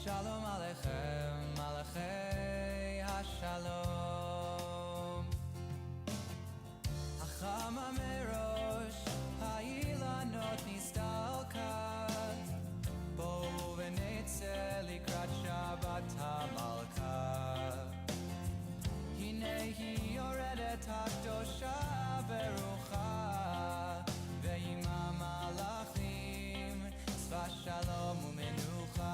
Shalom Aleichem, Malachei HaShalom. Achama merosh, ha'ilanot nistalkat, bo'u v'netze likrat Shabbat HaMalka. Hinehi yoredet hakdosha berucha, ve'ima malachim, tzva shalom u'menucha.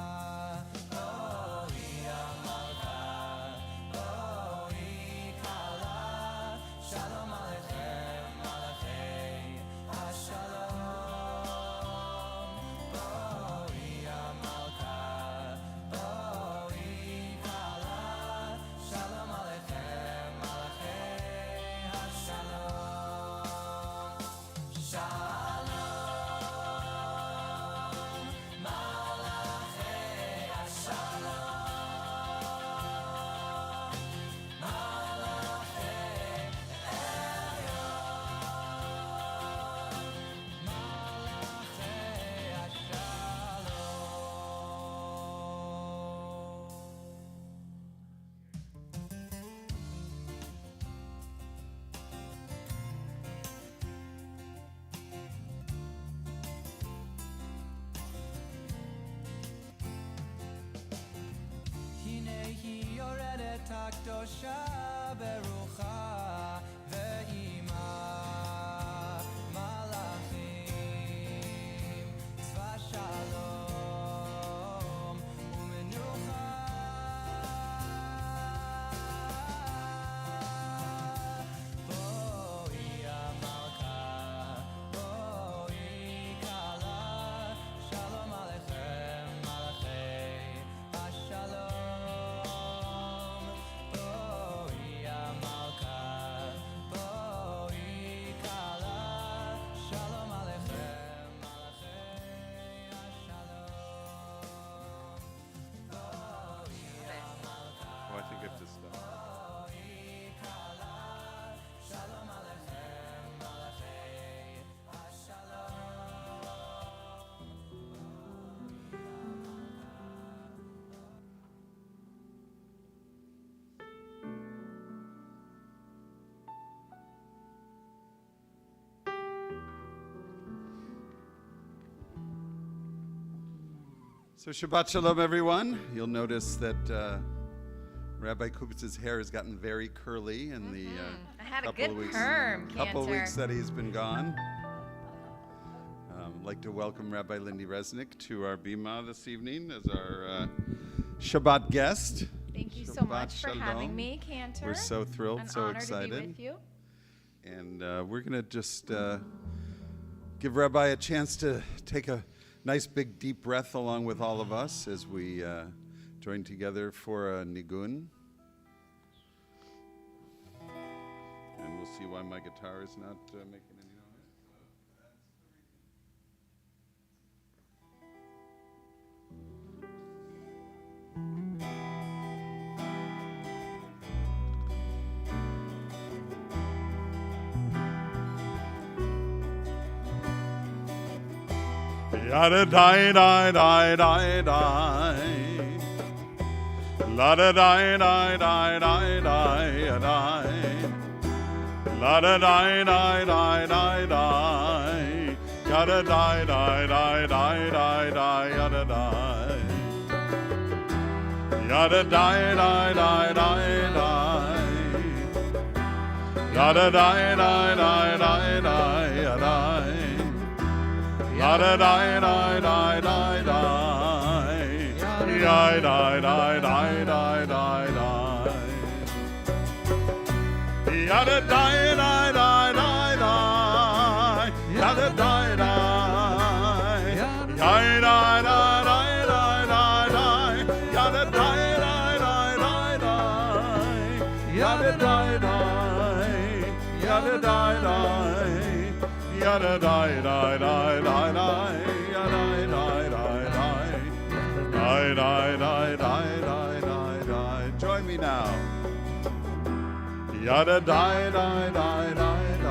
Takdosha berucha ve'ima malachim tzva shalom u'menucha. Bo'i ha'malka, bo'i kala, shalom aleichem malachei ha'shalom. So Shabbat Shalom, everyone. You'll notice that Rabbi Kubitz's hair has gotten very curly in the I had a couple good of weeks, perm, couple of Cantor. weeks that he's been gone. I'd like to welcome Rabbi Lindy Resnick to our Bima this evening as our Shabbat guest. Thank you so Shabbat much for Shalom. having me, Cantor. We're so thrilled, An so honor excited. to be with you. And we're going to just give Rabbi a chance to take a nice big deep breath along with all of us as we join together for a nigun. And we'll see why my guitar is not making any noise. Yada die die die die die. La da die die die die die die. La da die die die die die. Yada die die die die die die yada die. Yada die die die die die. Yada die die die die die die. La da die die die die die. Die die die die die die die. Yada die die die die die. Yada die die. Die die die die die die. Yada die die die die die. Yada die die. Yada die die. Yada die die die die die. Yada die die die. Die die die die die die die. Join me now. Yada die die die die die.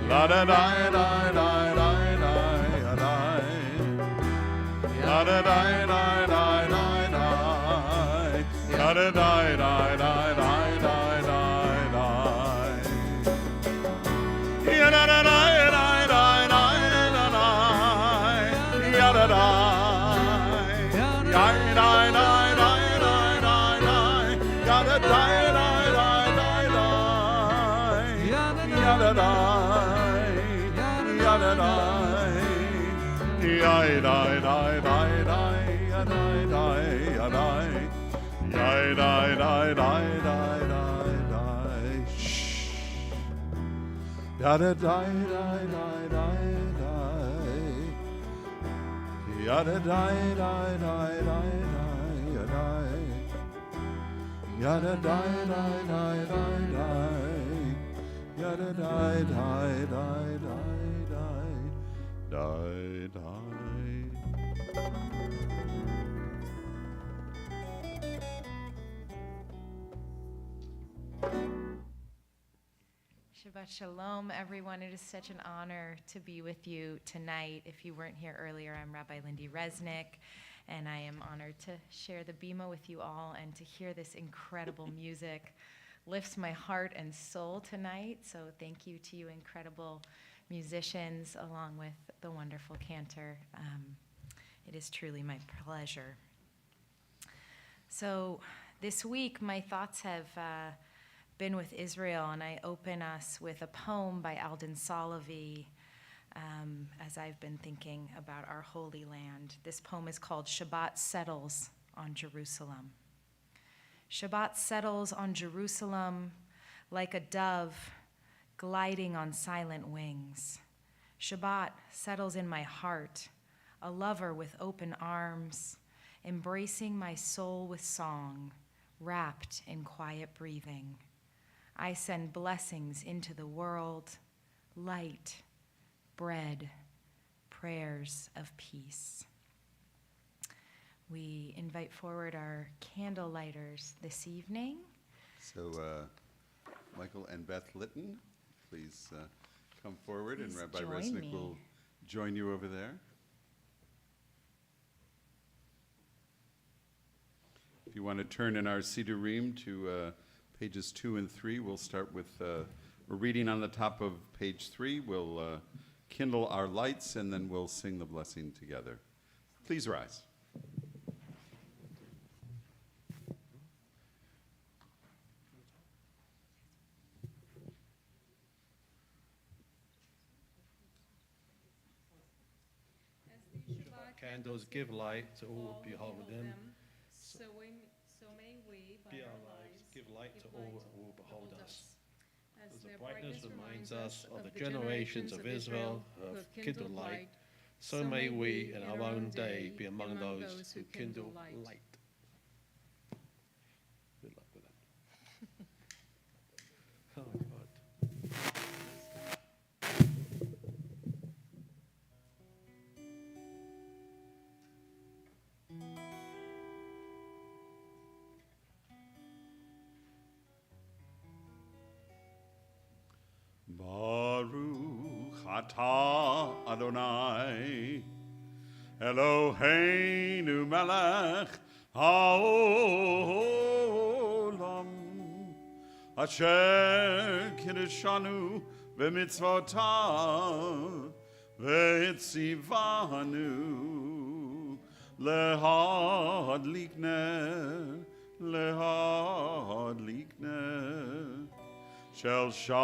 La da die die die die die die. La Yada die die die die die. Yada die die die die die die die. Yada die die die die die. Yada die. Die die die die die die die. Yada die die die die die. Yada die. Yada die. Yai die die die die. Yai die die. Yai die die die die die. Shh. Yada die die die die die. Yada die die die die die. Yada die die die die die. Yada die die die die die die. Shabbat Shalom, everyone. It is such an honor to be with you tonight. If you weren't here earlier, I'm Rabbi Lindy Resnick, and I am honored to share the bima with you all and to hear this incredible music. Lifts my heart and soul tonight, so thank you to you incredible musicians along with the wonderful cantor. It is truly my pleasure. So this week, my thoughts have been with Israel, and I open us with a poem by Alden Solovey as I've been thinking about our Holy Land. This poem is called Shabbat Settles on Jerusalem. Shabbat settles on Jerusalem like a dove gliding on silent wings. Shabbat settles in my heart, a lover with open arms, embracing my soul with song, wrapped in quiet breathing. I send blessings into the world, light, bread, prayers of peace. We invite forward our candle lighters this evening. So, Michael and Beth Litton, please come forward, and Rabbi Resnick will join you over there. If you want to turn in our Sidurim to pages 2 and 3, we'll start with we're reading on the top of page 3. We'll kindle our lights, and then we'll sing the blessing together. Please rise. Candles give light to all who behold them. So may we, by Be our our lives, give light to all who will behold us. As the brightness reminds us of the generations of Israel who have kindled light, so may we in our own day be among those who kindle light. Good luck with that. Oh, God. Baruch atah Adonai Eloheinu melech haolam asher kiddushanu b'mitzvotav v'etzivanu lehadlik ner Shel Shabbat.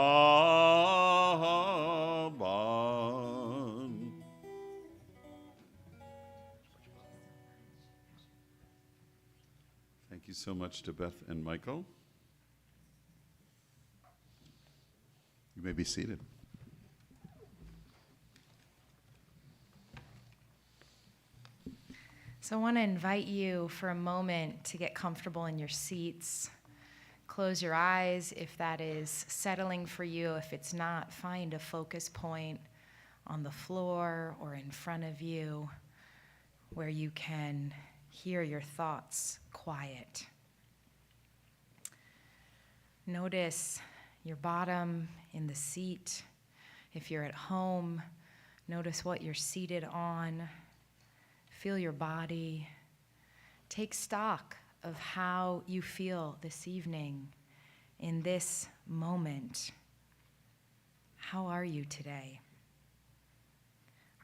Thank you so much to Beth and Michael. You may be seated. So I want to invite you for a moment to get comfortable in your seats. Close your eyes if that is settling for you. If it's not, find a focus point on the floor or in front of you where you can hear your thoughts quiet. Notice your bottom in the seat. If you're at home, notice what you're seated on. Feel your body. Take stock of how you feel this evening in this moment. How are you today?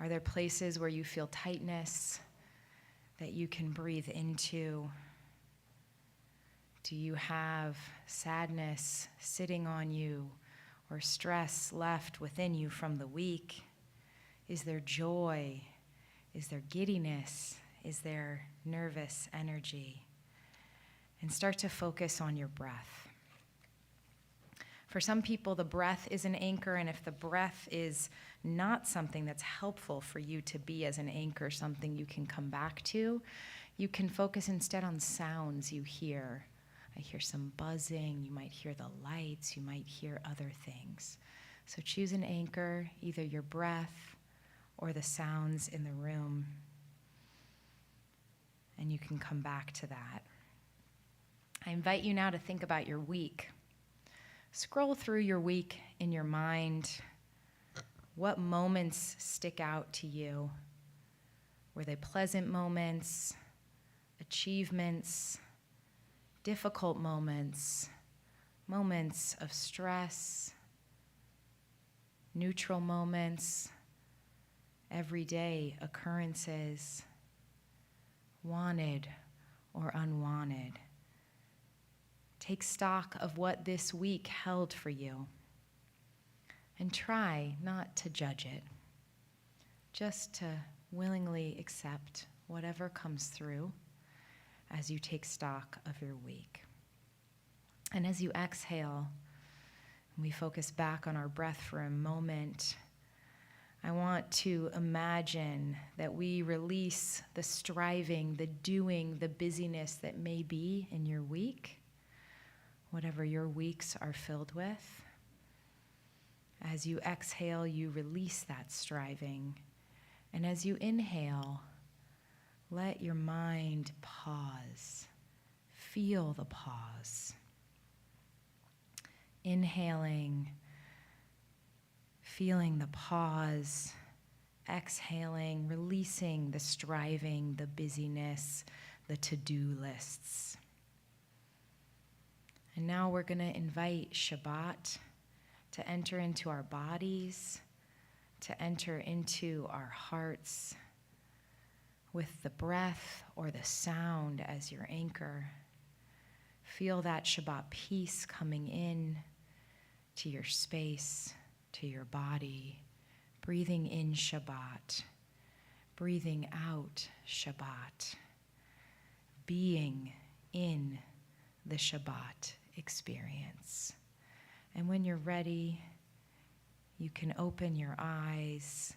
Are there places where you feel tightness that you can breathe into? Do you have sadness sitting on you or stress left within you from the week? Is there joy? Is there giddiness? Is there nervous energy? And start to focus on your breath. For some people, the breath is an anchor, and if the breath is not something that's helpful for you to be as an anchor, something you can come back to, you can focus instead on sounds you hear. I hear some buzzing, you might hear the lights, you might hear other things. So choose an anchor, either your breath or the sounds in the room, and you can come back to that. I invite you now to think about your week. Scroll through your week in your mind. What moments stick out to you? Were they pleasant moments, achievements, difficult moments, moments of stress, neutral moments, everyday occurrences, wanted or unwanted? Take stock of what this week held for you and try not to judge it, just to willingly accept whatever comes through as you take stock of your week. And as you exhale, and we focus back on our breath for a moment, I want to imagine that we release the striving, the doing, the busyness that may be in your week, whatever your weeks are filled with. As you exhale, you release that striving. And as you inhale, let your mind pause. Feel the pause. Inhaling, feeling the pause. Exhaling, releasing the striving, the busyness, the to-do lists. And now we're going to invite Shabbat to enter into our bodies, to enter into our hearts with the breath or the sound as your anchor. Feel that Shabbat peace coming in to your space, to your body. Breathing in Shabbat, breathing out Shabbat, being in the Shabbat experience. And when you're ready, you can open your eyes,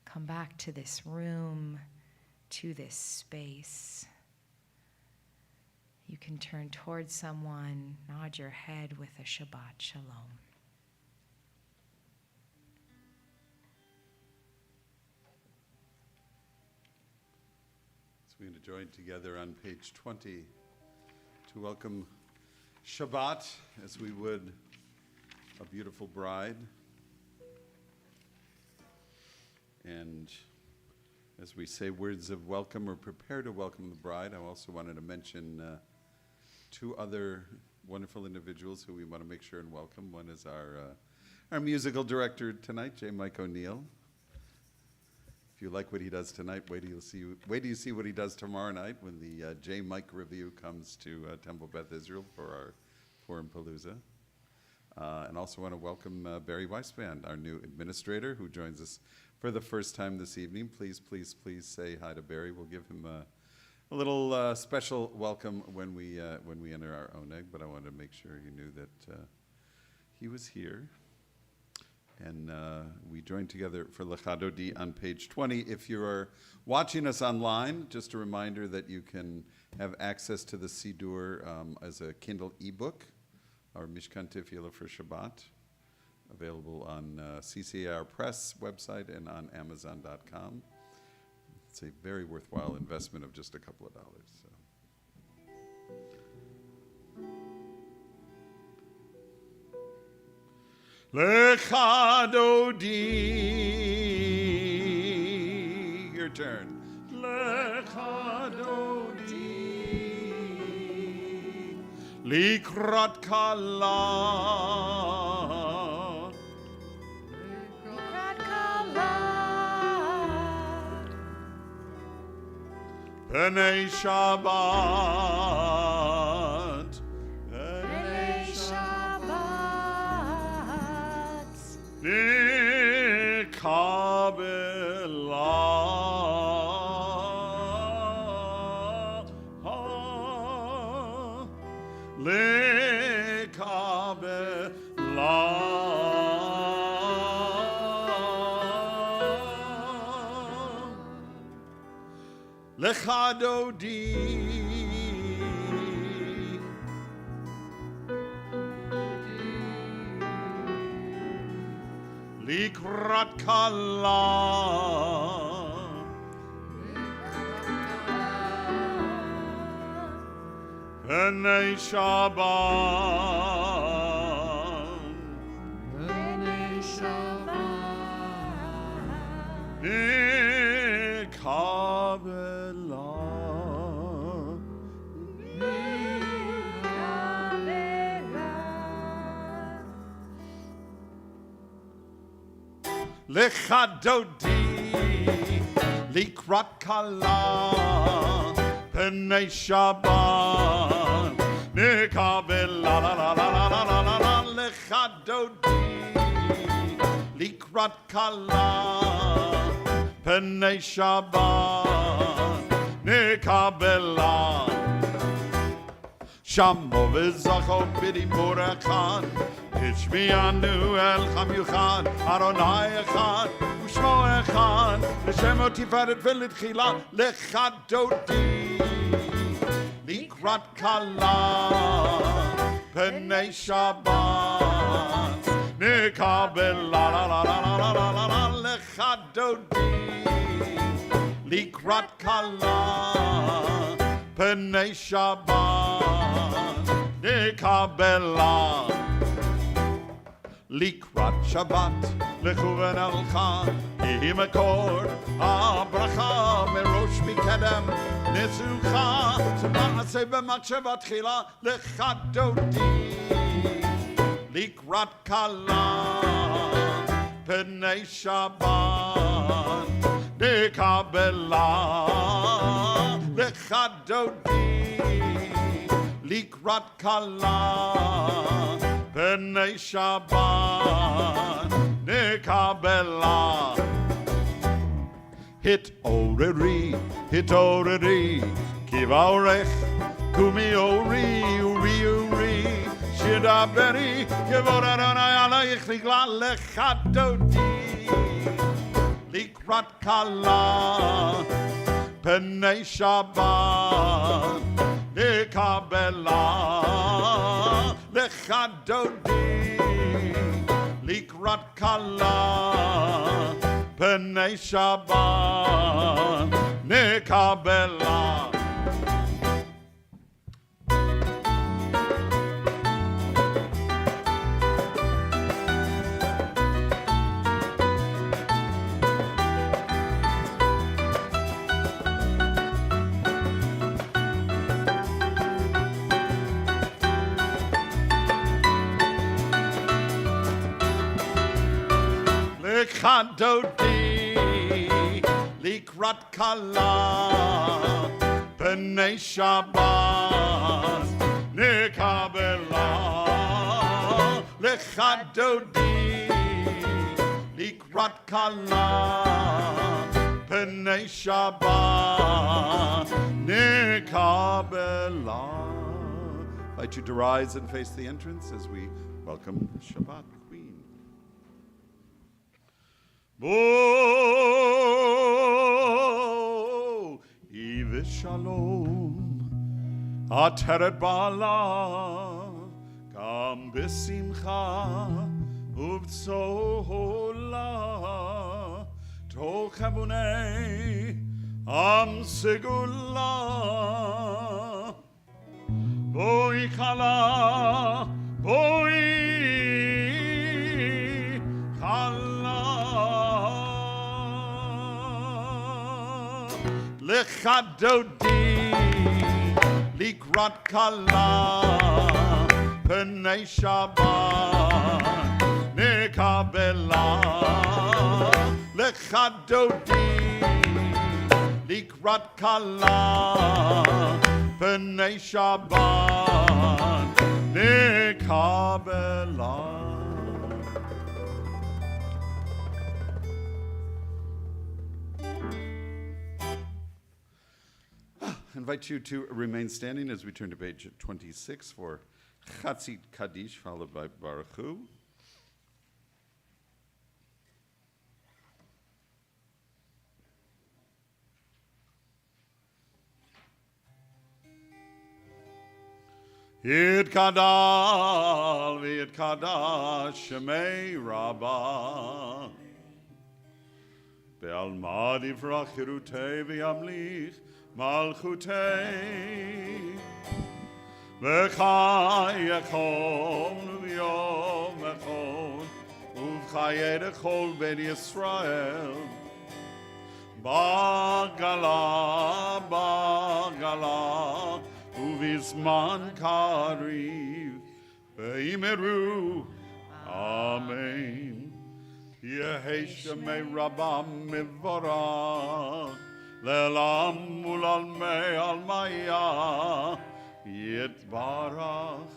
come back to this room, to this space. You can turn towards someone, nod your head with a Shabbat Shalom. So we're going to join together on page 20 to welcome Shabbat as we would a beautiful bride. And as we say words of welcome or prepare to welcome the bride, I also wanted to mention two other wonderful individuals who we want to make sure and welcome. One is our musical director tonight, J. Mike O'Neill. If you like what he does tonight, wait till you see what he does tomorrow night when the J. Mike Review comes to Temple Beth Israel for our Forum Palooza. And also want to welcome Barry Weisband, our new administrator, who joins us for the first time this evening. Please, please, please say hi to Barry. We'll give him a little special welcome when we enter our oneg, but I wanted to make sure you knew that he was here. And we joined together for L'Chadodi on page 20. If you are watching us online, just a reminder that you can have access to the Sidur as a Kindle ebook, our Mishkan Tefillah for Shabbat, available on CCAR Press website and on Amazon.com. It's a very worthwhile investment of just a couple of dollars. So. L'Chadodi, your turn. L'Chadodi. לקראת כלה. לקראת כלה. פני שבת. פני שבת. נקבלה. לך דודי לקראת כלה פני שבת פני שבת. לך דודי לקראת כלה פני שבת נקבל לה לה לה לה לה לה לה לה לך דודי לקראת כלה פני שבת נקבל לה שמו וזכו בדיבור אחד השמיענו אל המיוחד אדוני אחד ושמו אחד לשמו תפארת ולתחילה לך דודי לקראת כלה פני שבת נקבל לה לה לה לה לה לה לה לה לך דודי לקראת כלה פני שבת נקבל לה לקראת שבת לכו ונלכה יהי מקור הברכה מראש מקדם נסוכה מעשה במחשבה תחילה לך דודי לקראת כלה פני שבת נקבל לה לך דודי לקראת כלה פני שבת נקבל לה התעוררי התעוררי כי באורך קומי אורי אורי אורי שדברי כבוד אדוני עלייך נגלה לך דודי לקראת כלה פני שבת נקבל לה לך דודי לקראת כלה פני שבת נקבל לה לך דודי לקראת כלה פני שבת נקבל לה לך דודי לקראת כלה פני שבת נקבל לה. I invite you to rise and face the entrance as we welcome Shabbat Queen. Bo Eve Shalom Ateret Bala Gam Besimcha Ubtsola Tochabunei Am Segula Boi Khala Boi Khala Lecha Dodi Likrat Kala Pnei Shabbat Nekabela Lechadodi Likrat Kala Pnei Shabbat Nekabela. I invite you to remain standing as we turn to page 26 for Chatzit Kaddish, followed by Baruch Hu. Yitkadal v'yitkadash Shemei Rabbah Be'alma divrach chirutei v'yamlich malchutei V'chai echon v'yom echon Uv'chayed echol ben Yisrael Bagala, bagala Uvizman kariv V'imeru Amen Yehi Shemei Rabbah Mivorach Le'elam u'lalmei almaya Yitbarach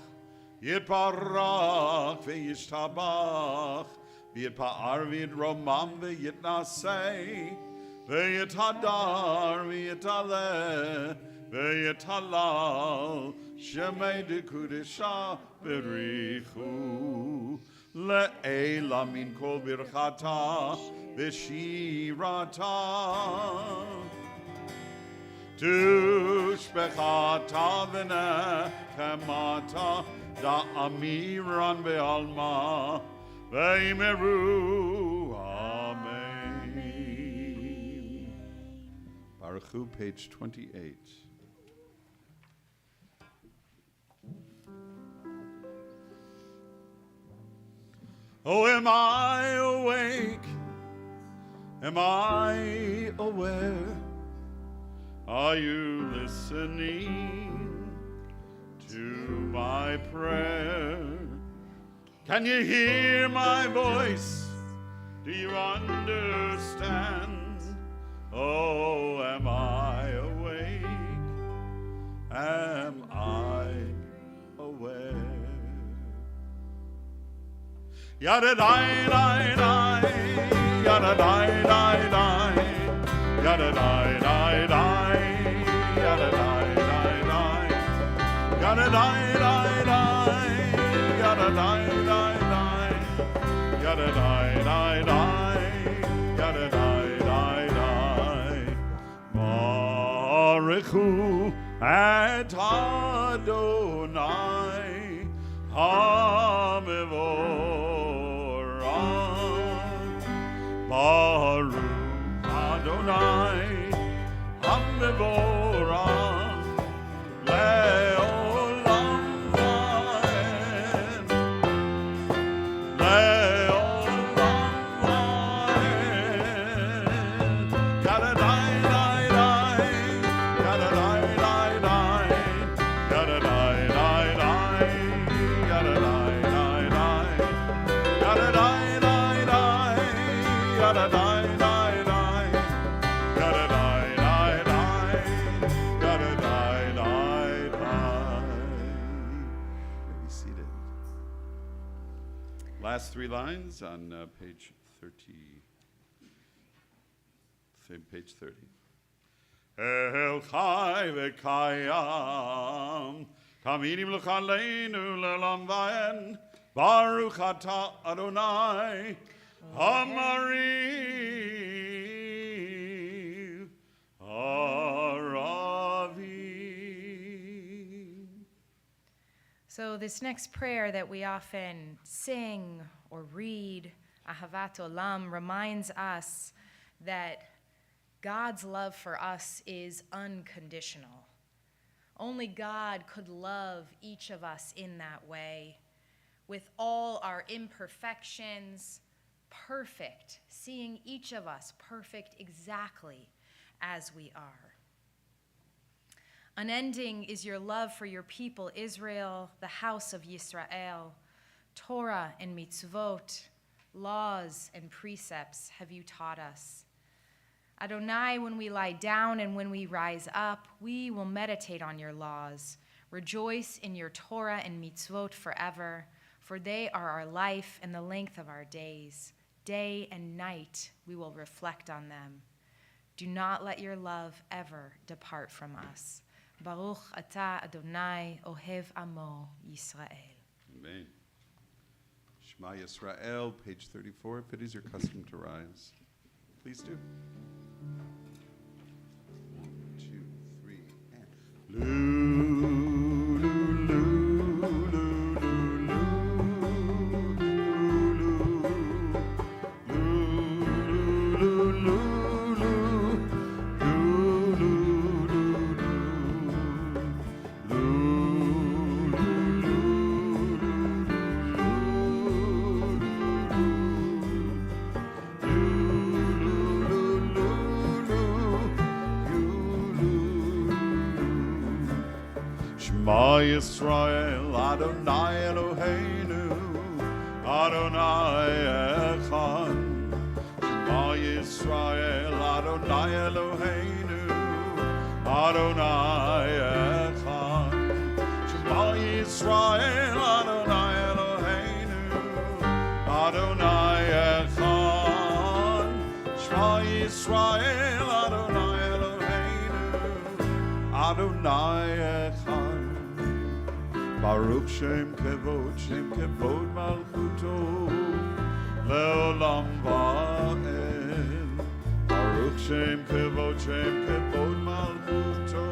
V'yishtabach V'yitpa'ar v'yitromam v'yitnasei V'yithadar v'yitaleh V'yitalal Shemei dekudesha b'richu Le'ela min kol birchata v'shirata Tushbechata v'nechemata da'amiran ve'alma ve'imeru Amen. Baruch Hu, page 28. Oh, am I awake? Am I aware? Are you listening to my prayer? Can you hear my voice? Do you understand? Oh, am I awake? Am I aware? Yada dai dai dai, yada dai dai dai, yada dai dai dai, yada dai dai dai, yada dai dai dai, yada dai dai dai, yada dai dai dai, yada dai dai dai. Baruch Hu et Adonai Hamevor. Baruch Adonai Hammevorach Le'olam Vaed Le'olam Vaed Yada dai dai dai Yada dai dai dai Yada dai dai dai Yada dai dai dai Yada dai dai dai Yada dai dai dai, yada dai dai dai, yada dai dai dai. Be seated. Last three lines on page 30. Page 30. El chai v'kayam, tamidim l'chaleinu le'olam vaed, Baruch atah Adonai. Amariv Aravi. So this next prayer that we often sing or read, Ahavat Olam, reminds us that God's love for us is unconditional. Only God could love each of us in that way, with all our imperfections, perfect, seeing each of us perfect exactly as we are. Unending is your love for your people, Israel, the house of Yisrael. Torah and mitzvot, laws and precepts have you taught us. Adonai, when we lie down and when we rise up, we will meditate on your laws. Rejoice in your Torah and mitzvot forever, for they are our life and the length of our days. Day and night we will reflect on them. Do not let your love ever depart from us. Baruch atah Adonai ohev amo Yisrael. Amen. Shema Yisrael, page 34. If it is your custom to rise, please do. 1, 2, 3, and Shema Yisrael, Adonai Eloheinu, Adonai Echad. Shema Yisrael, Adonai Eloheinu, Adonai Echad. Shema Yisrael, Adonai Eloheinu, Adonai Echad. Shema Yisrael, Adonai Eloheinu, Adonai Echad. Baruch Shem Kevod Malchuto, Leolam Va'ed. Baruch Shem Kevod Malchuto,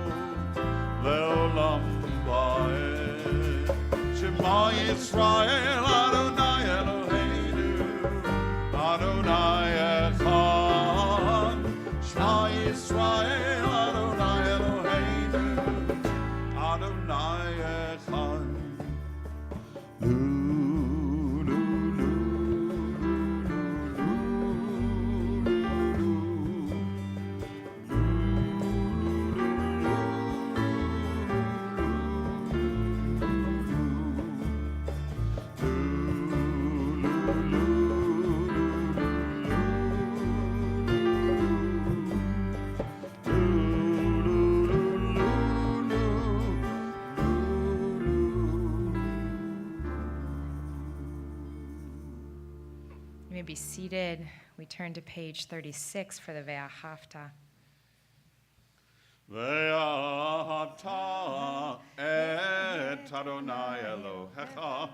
Leolam Va'ed. Shema Yisrael, Adonai Eloheinu, Adonai Echad. Shema Yisrael, Adonai Eloheinu, Adonai Echad. You may be seated. We turn to page 36 for the Ve'ahavta. Ve'ahavta et Adonai Elohecha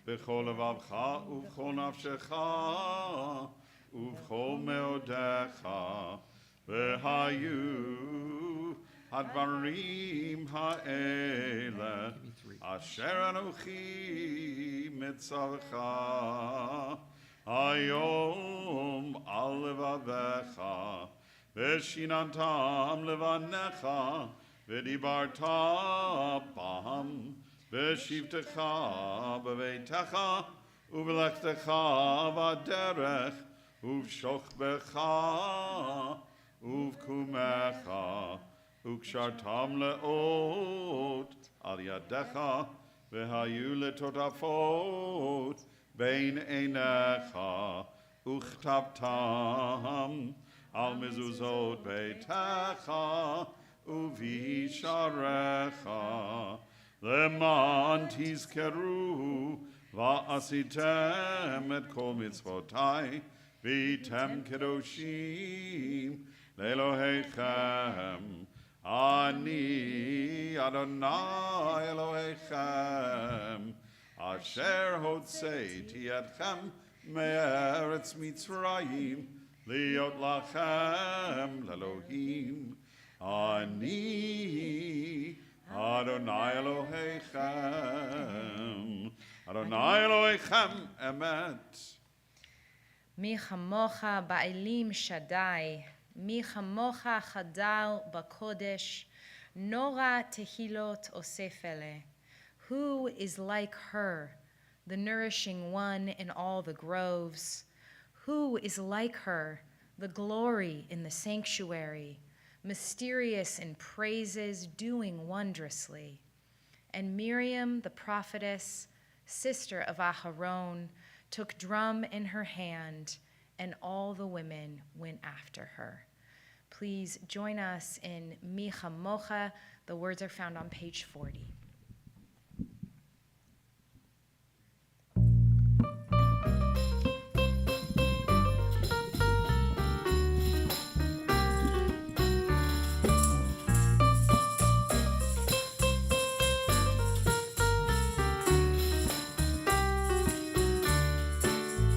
b'chol levavcha u'b'chol nafshecha u'b'chol meodecha v'hayu hadvarim ha'ele asher anochi mitzavcha Hayom al levavecha, v'shinantam levanecha, v'dibarta bam, v'shivtecha b'veitecha, u'v'lechtecha v'derech, u'v'shochbecha, u'v'kumecha, u'kshartam le'ot, al yadecha, v'hayu letotafot, Bein einecha uchtabtam al mezuzot beitecha uvisharecha leman tizkeru va'asitem et kol mitzvotai v'item kedoshim le'elohechem ani Adonai Elohechem Asher hotzeiti etchem me'eretz Mitzrayim liot lachem le'Elohim ani Adonai Elohechem Adonai Elohechem emet. Mi chamocha ba'elim Shaddai, mi chamocha chadal b'kodesh, nora tehilot osefele. Who is like her, the nourishing one in all the groves? Who is like her, the glory in the sanctuary, mysterious in praises, doing wondrously. And Miriam, the prophetess, sister of Aharon, took drum in her hand, and all the women went after her. Please join us in Mi Chamocha. The words are found on page 40.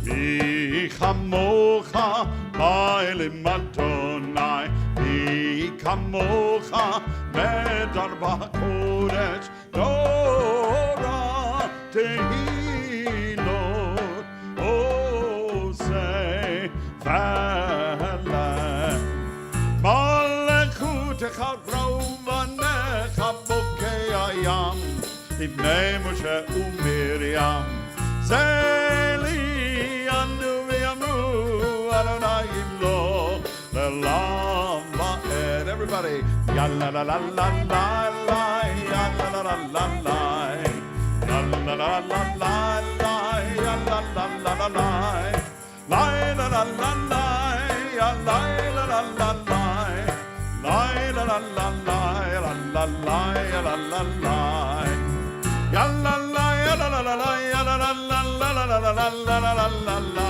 Mi chamocha ba'elim Adonai, mi kamocha medar b'kodesh, Torah tehilot, osei v'eleh. Malechutecha rovanecha bokei hayam, libnei Moshe u'Miriam, Zeli anu v'yamru Adonai imlo le'lam va'ed. Everybody, ya la la la la la la, ya la la la la la, ya la la la la la, ya la la la la la, la la la la la, ya la la la la la, la la la la la, ya la la ya la la la. Ya la la ya la la la la ya la la la la la la la la la la la la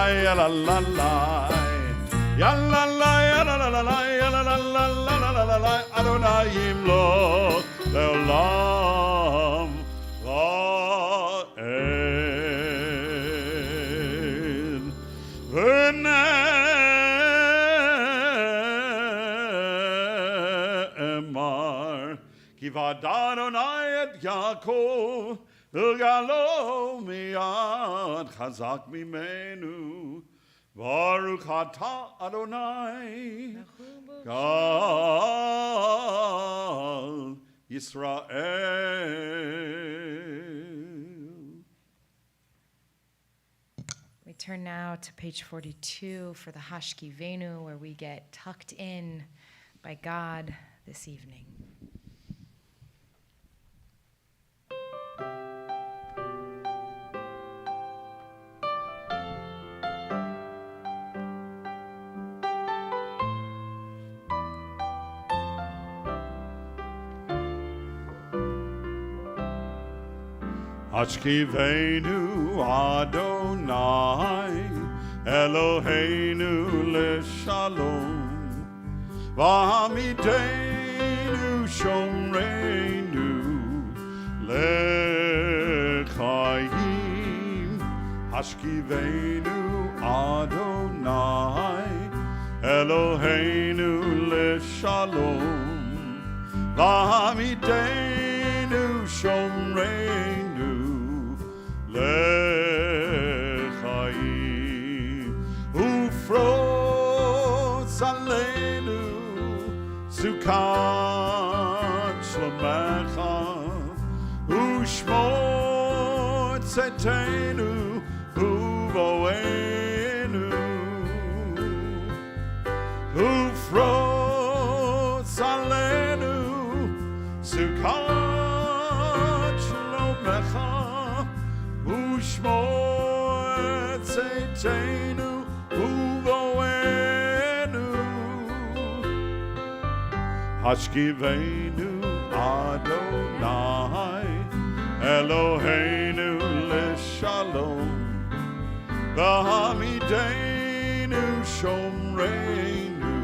ya la la la ya la la ya la la la la ya la la la la la la la la Adonai imlo le'olam va'ed v'ne'emar ki v'adar Adonai et Yaakov v'galo miyad chazak mimenu Baruch atah Adonai Gal Yisrael. We turn now to page 42 for the Hashkivenu, where we get tucked in by God this evening. Hashkivenu Adonai Eloheinu leshalom V'hamidenu shomreinu lechayim Hashkivenu Adonai Eloheinu leshalom V'hamidenu shomreinu lechayim ufros aleinu sukat shlomecha ushmot zetenu uvoenu ufros aleinu sukat shlomecha Ushmot zetenu uvoenu Hashkivenu Adonai Eloheinu leshalom V'hamidenu shomreinu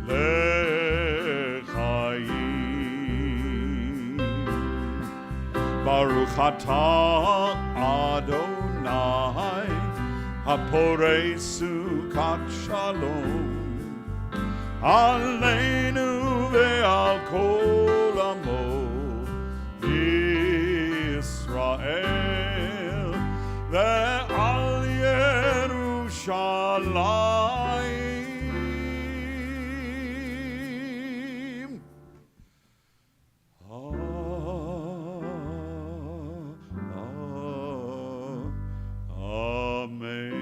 lechayim Baruch atah Adonai Haporei sukat shalom Aleinu ve'al kol amo Yisrael ve'al Yerushalayim. Amen.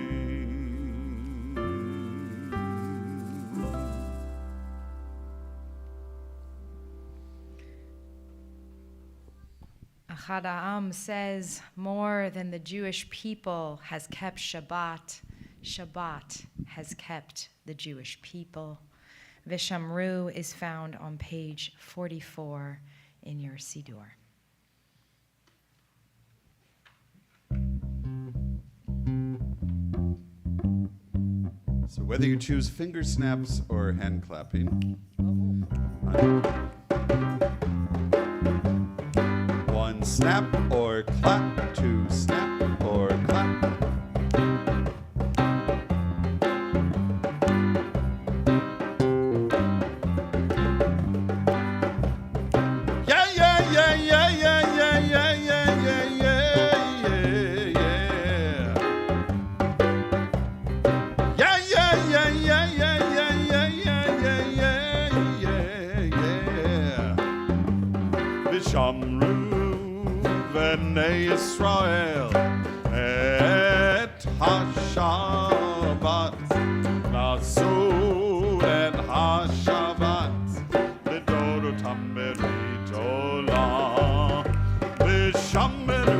Achad Ha'am says, more than the Jewish people has kept Shabbat, Shabbat has kept the Jewish people. Vishamru is found on page 44 in your Siddur. So whether you choose finger snaps or hand clapping, one snap or clap, two snap or clap. Yeah, yeah, yeah, yeah, yeah, yeah, yeah, yeah, yeah, yeah, yeah. Yeah, yeah, yeah, yeah, yeah, yeah, yeah, yeah, yeah, yeah, yeah. Vishamru v'nei Yisrael et ha-Shabbat nasu et ha-Shabbat l'dodotam berit olam. Vishamru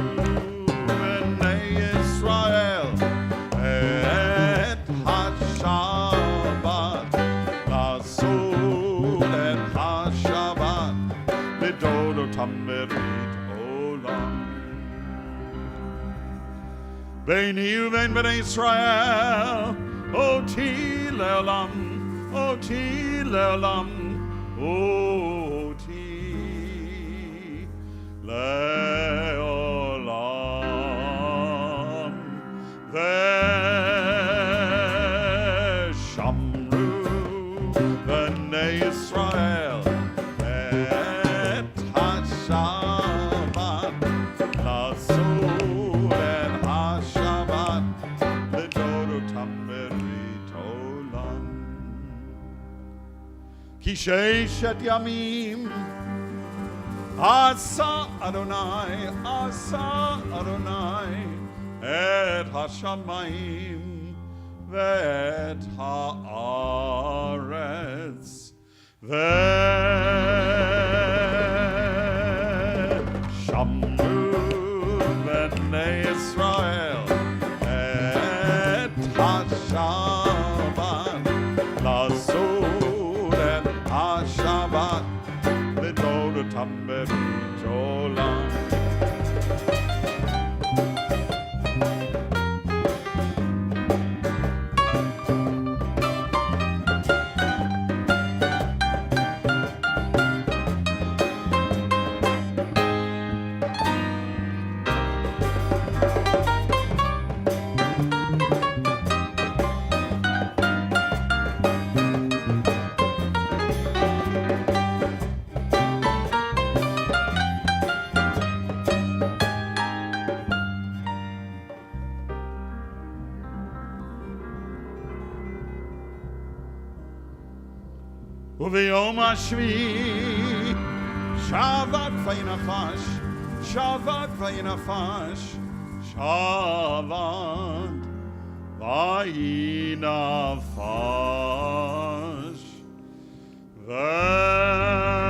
v'nei Yisrael et ha-Shabbat nasu et ha-Shabbat l'dodotam berit olam. Beini uvein bnei Israel, oti le'olam, oti le'olam, oti le'olam. Veshamru bnei Israel et ha-Shabbat nasu et ha-Shabbat l'dodotam berit olam. Ki sheishet yamim asa Adonai et ha-shamayim ve'et ha'aretz ve'shamru v'nei Yisrael et ha-Shabbat nasu et ha-Shabbat l'dodotam berit olam. U'v'yom ha'shvi Shabbat v'yinafash, Shabbat v'yinafash, Shabbat v'yinafash. Ve'shamru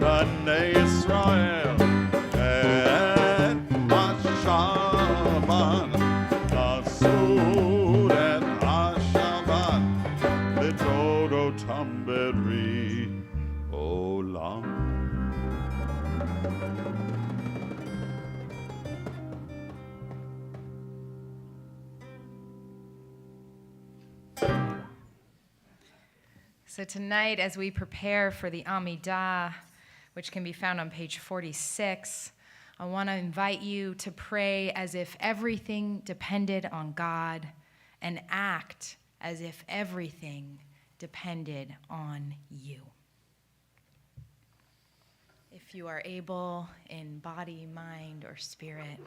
bnei Yisrael et ha-Shabbat nasu et ha-Shabbat l'dodotam berit olam. So tonight, as we prepare for the Amidah, which can be found on page 46, I want to invite you to pray as if everything depended on God and act as if everything depended on you. If you are able in body, mind, or spirit,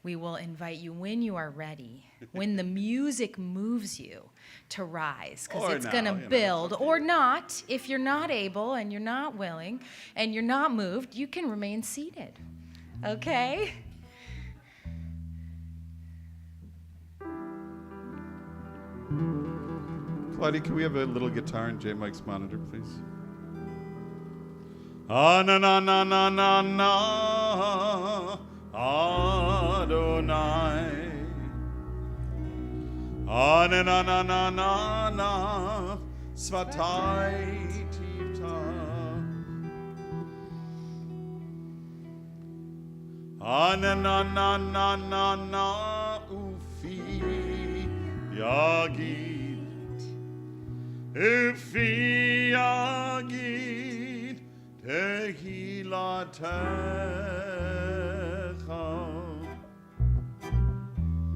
we will invite you when you are ready, when the music moves you, to rise, because it's going to build, or not. If you're not able and you're not willing and you're not moved, you can remain seated. Okay? Claudia, can we have a little guitar in J Mike's monitor, please? Ah, na na na na na na, Adonai. Ah, na na na na na na, Svatai Tivta. Ah, na na na na na na, Ufi Yagid. Ufi Yagid. Tehilatecha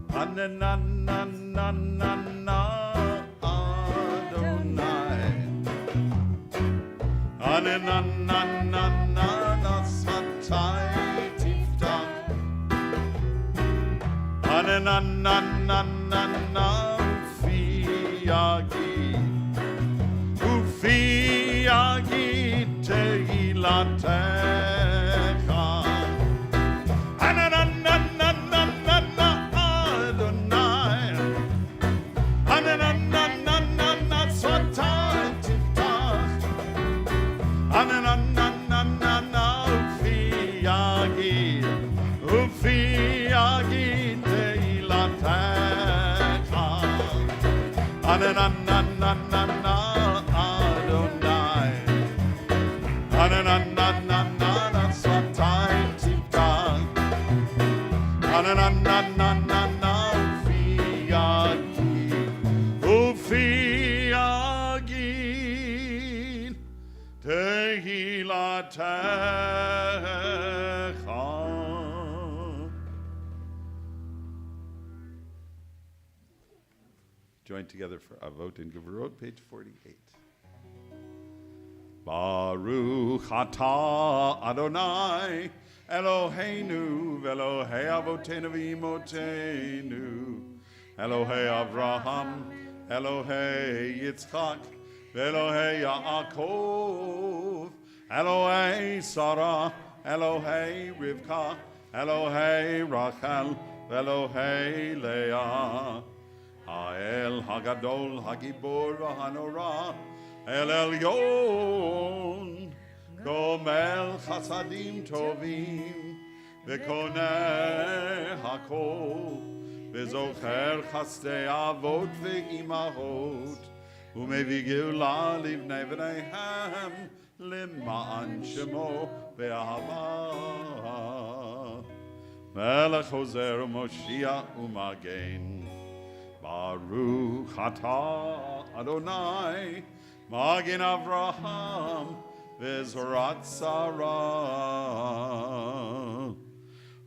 Ananananana Adonai Ananananana Svatai Tiftach Ananananana Ufi Yagid Ufi Yagid Tehilatecha Ananananana Adonai Ananananana Svatai Tiftach Ananananana Ufi Yagid Tehilatecha Ananananana Adonai Ananananana Svatai Tiftach Ananananana Ufi Yagid Tehilatecha. Join together for Avot and Gevurot, page 48. Baruch atah Adonai Eloheinu v'Elohei Avotenu v'Imotenu Elohei Avraham Elohei Yitzchak v'Elohei Yaakov Elohei Sarah Elohei Rivka Elohei Rachel v'Elohei Leah Ha'el Hagadol Hagibor v'Hanorah El Elyon Gomel Chasadim Tovim V'Koneh Hakol V'Zocher Chasdei Avot V'Imahot U'Mevi Geula Livnei V'Neihem L'Ma'an Shemo V'Ahava Melech Hozer Moshiach U'Magen Baruch atah Adonai Magen Avraham V'Zrat Sarah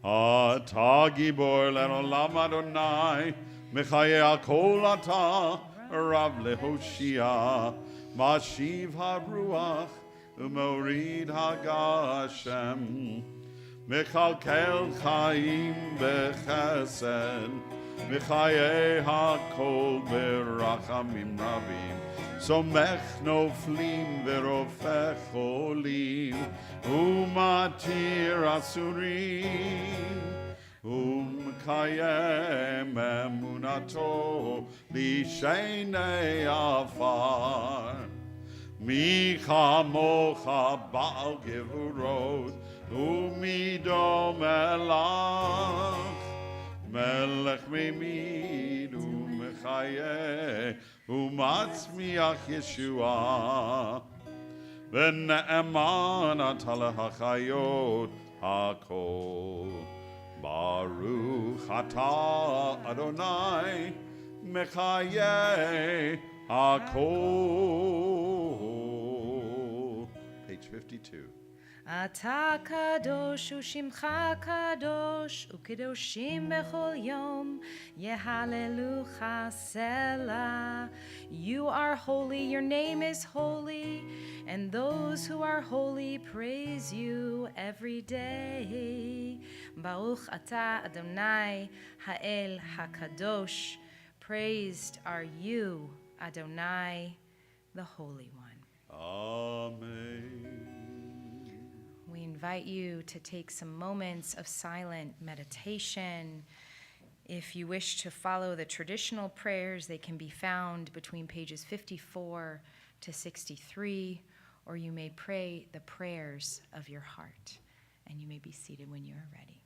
Atah Gibor Le'olam Adonai Mechaye Hakol Atah Rav Lehoshia Mashiv HaRuach U'Morid HaGashem Mechalkel Chaim B'Chesed Mechaye Hakol Berachamim Rabim Somech Noflim Verofech Cholim Umatir Asurim Umkayem Emunato Lishenei Afar Micha Mocha Baal Gevurot Umidom Elach Melech Mimid Umechayeh Umatzmiach Yeshua V'ne'eman Atale HaChayot HaKol Baruch Atah Adonai Mechayeh HaKol. Page 52. אתה קדוש ושמך קדוש וקדושים בכל יום יהללוך סלה. You are holy, your name is holy, and those who are holy praise you every day. Baruch atah Adonai Ha'el HaKadosh. Praised are you, Adonai, the Holy One. Amen. We invite you to take some moments of silent meditation If you wish to follow the traditional prayers, they can be found between pages 54 to 63, or you may pray the prayers of your heart, and you may be seated when you are ready.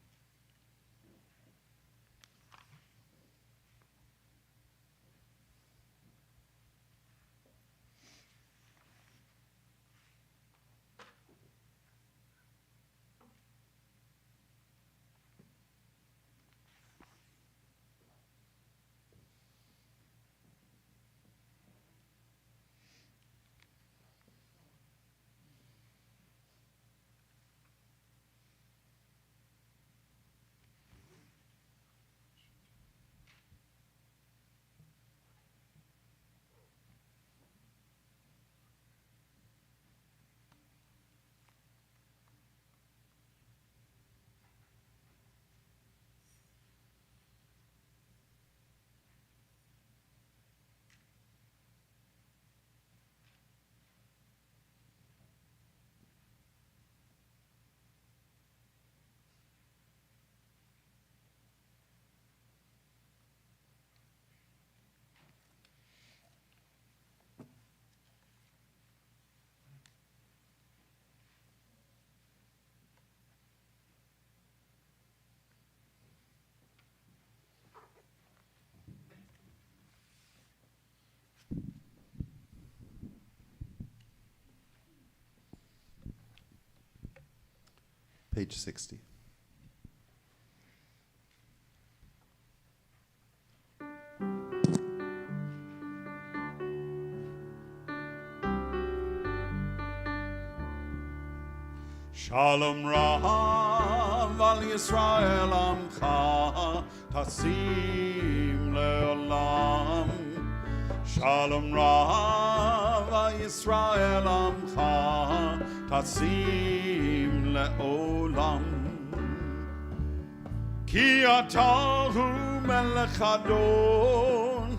Page 60. Shalom Rav al Yisrael Amcha Tasim Leolam. Shalom Rav al Yisrael Amcha Tasim Leolam. Ki atahu melech adon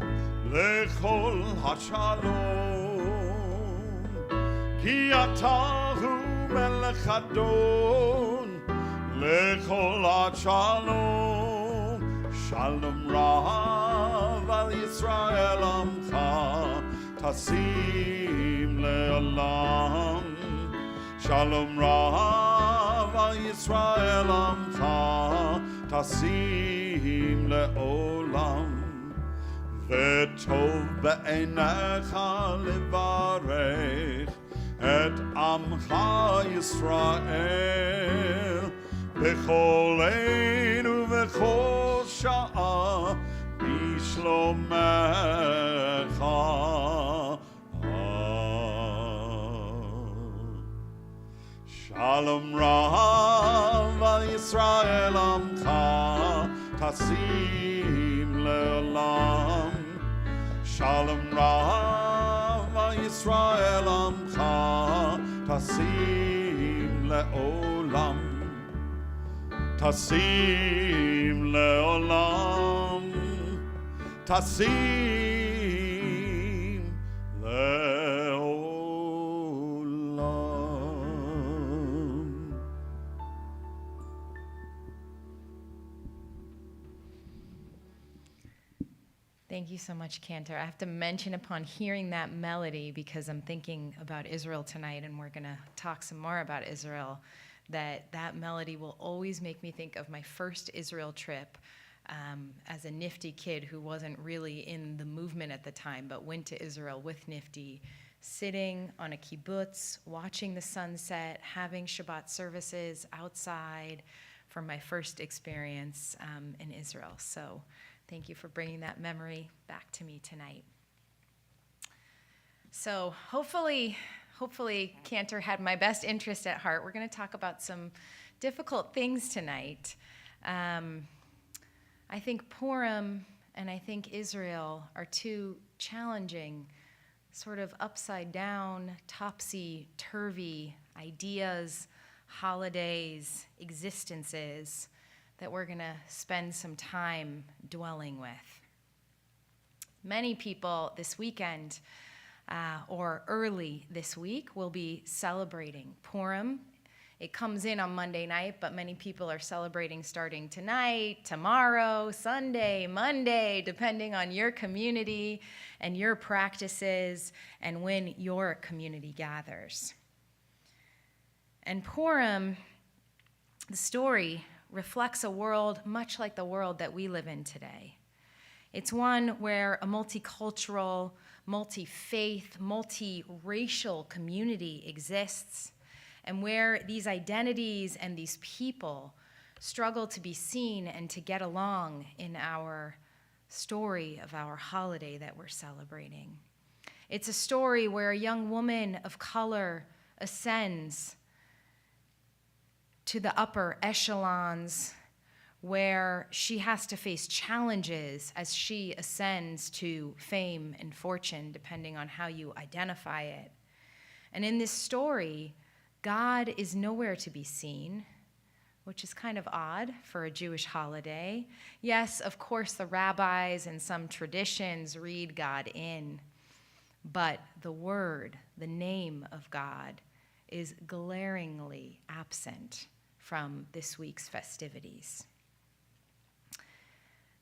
lechol hashalom. Ki atahu melech adon lechol hashalom. Shalom Rav al Yisrael Amcha Tasim le'olam. Shalom Rav al Yisrael Amcha Tasim le'olam. V'tov be'einecha levarech et Amcha Yisrael b'chol ein u'v'chol sha'a b'shlomecha. Shalom Rav al Yisrael Amcha Tasim le'olam. Shalom Rav al Yisrael Amcha Tasim le'olam. Tasim le'olam. Tasim le'olam. Thank you so much, Cantor. I have to mention upon hearing that melody, because I'm thinking about Israel tonight, and we're going to talk some more about Israel, that melody will always make me think of my first Israel trip as a Nifty kid who wasn't really in the movement at the time, but went to Israel with Nifty, sitting on a kibbutz, watching the sunset, having Shabbat services outside for my first experience in Israel. So thank you for bringing that memory back to me tonight. So hopefully Cantor had my best interest at heart. We're going to talk about some difficult things tonight. I think Purim and I think Israel are two challenging, sort of upside down, topsy-turvy ideas, holidays, existences that we're going to spend some time dwelling with. Many people this weekend or early this week will be celebrating Purim It comes in on Monday night, but many people are celebrating starting tonight, tomorrow, Sunday, Monday, depending on your community and your practices and when your community gathers. And Purim, the story, reflects a world much like the world that we live in today. It's one where a multicultural, multi-faith, multi-racial community exists, and where these identities and these people struggle to be seen and to get along in our story of our holiday that we're celebrating. It's a story where a young woman of color ascends to the upper echelons, where she has to face challenges as she ascends to fame and fortune, depending on how you identify it. And in this story, God is nowhere to be seen, which is kind of odd for a Jewish holiday. Yes, of course, the rabbis and some traditions read God in, but the word, the name of God, is glaringly absent from this week's festivities.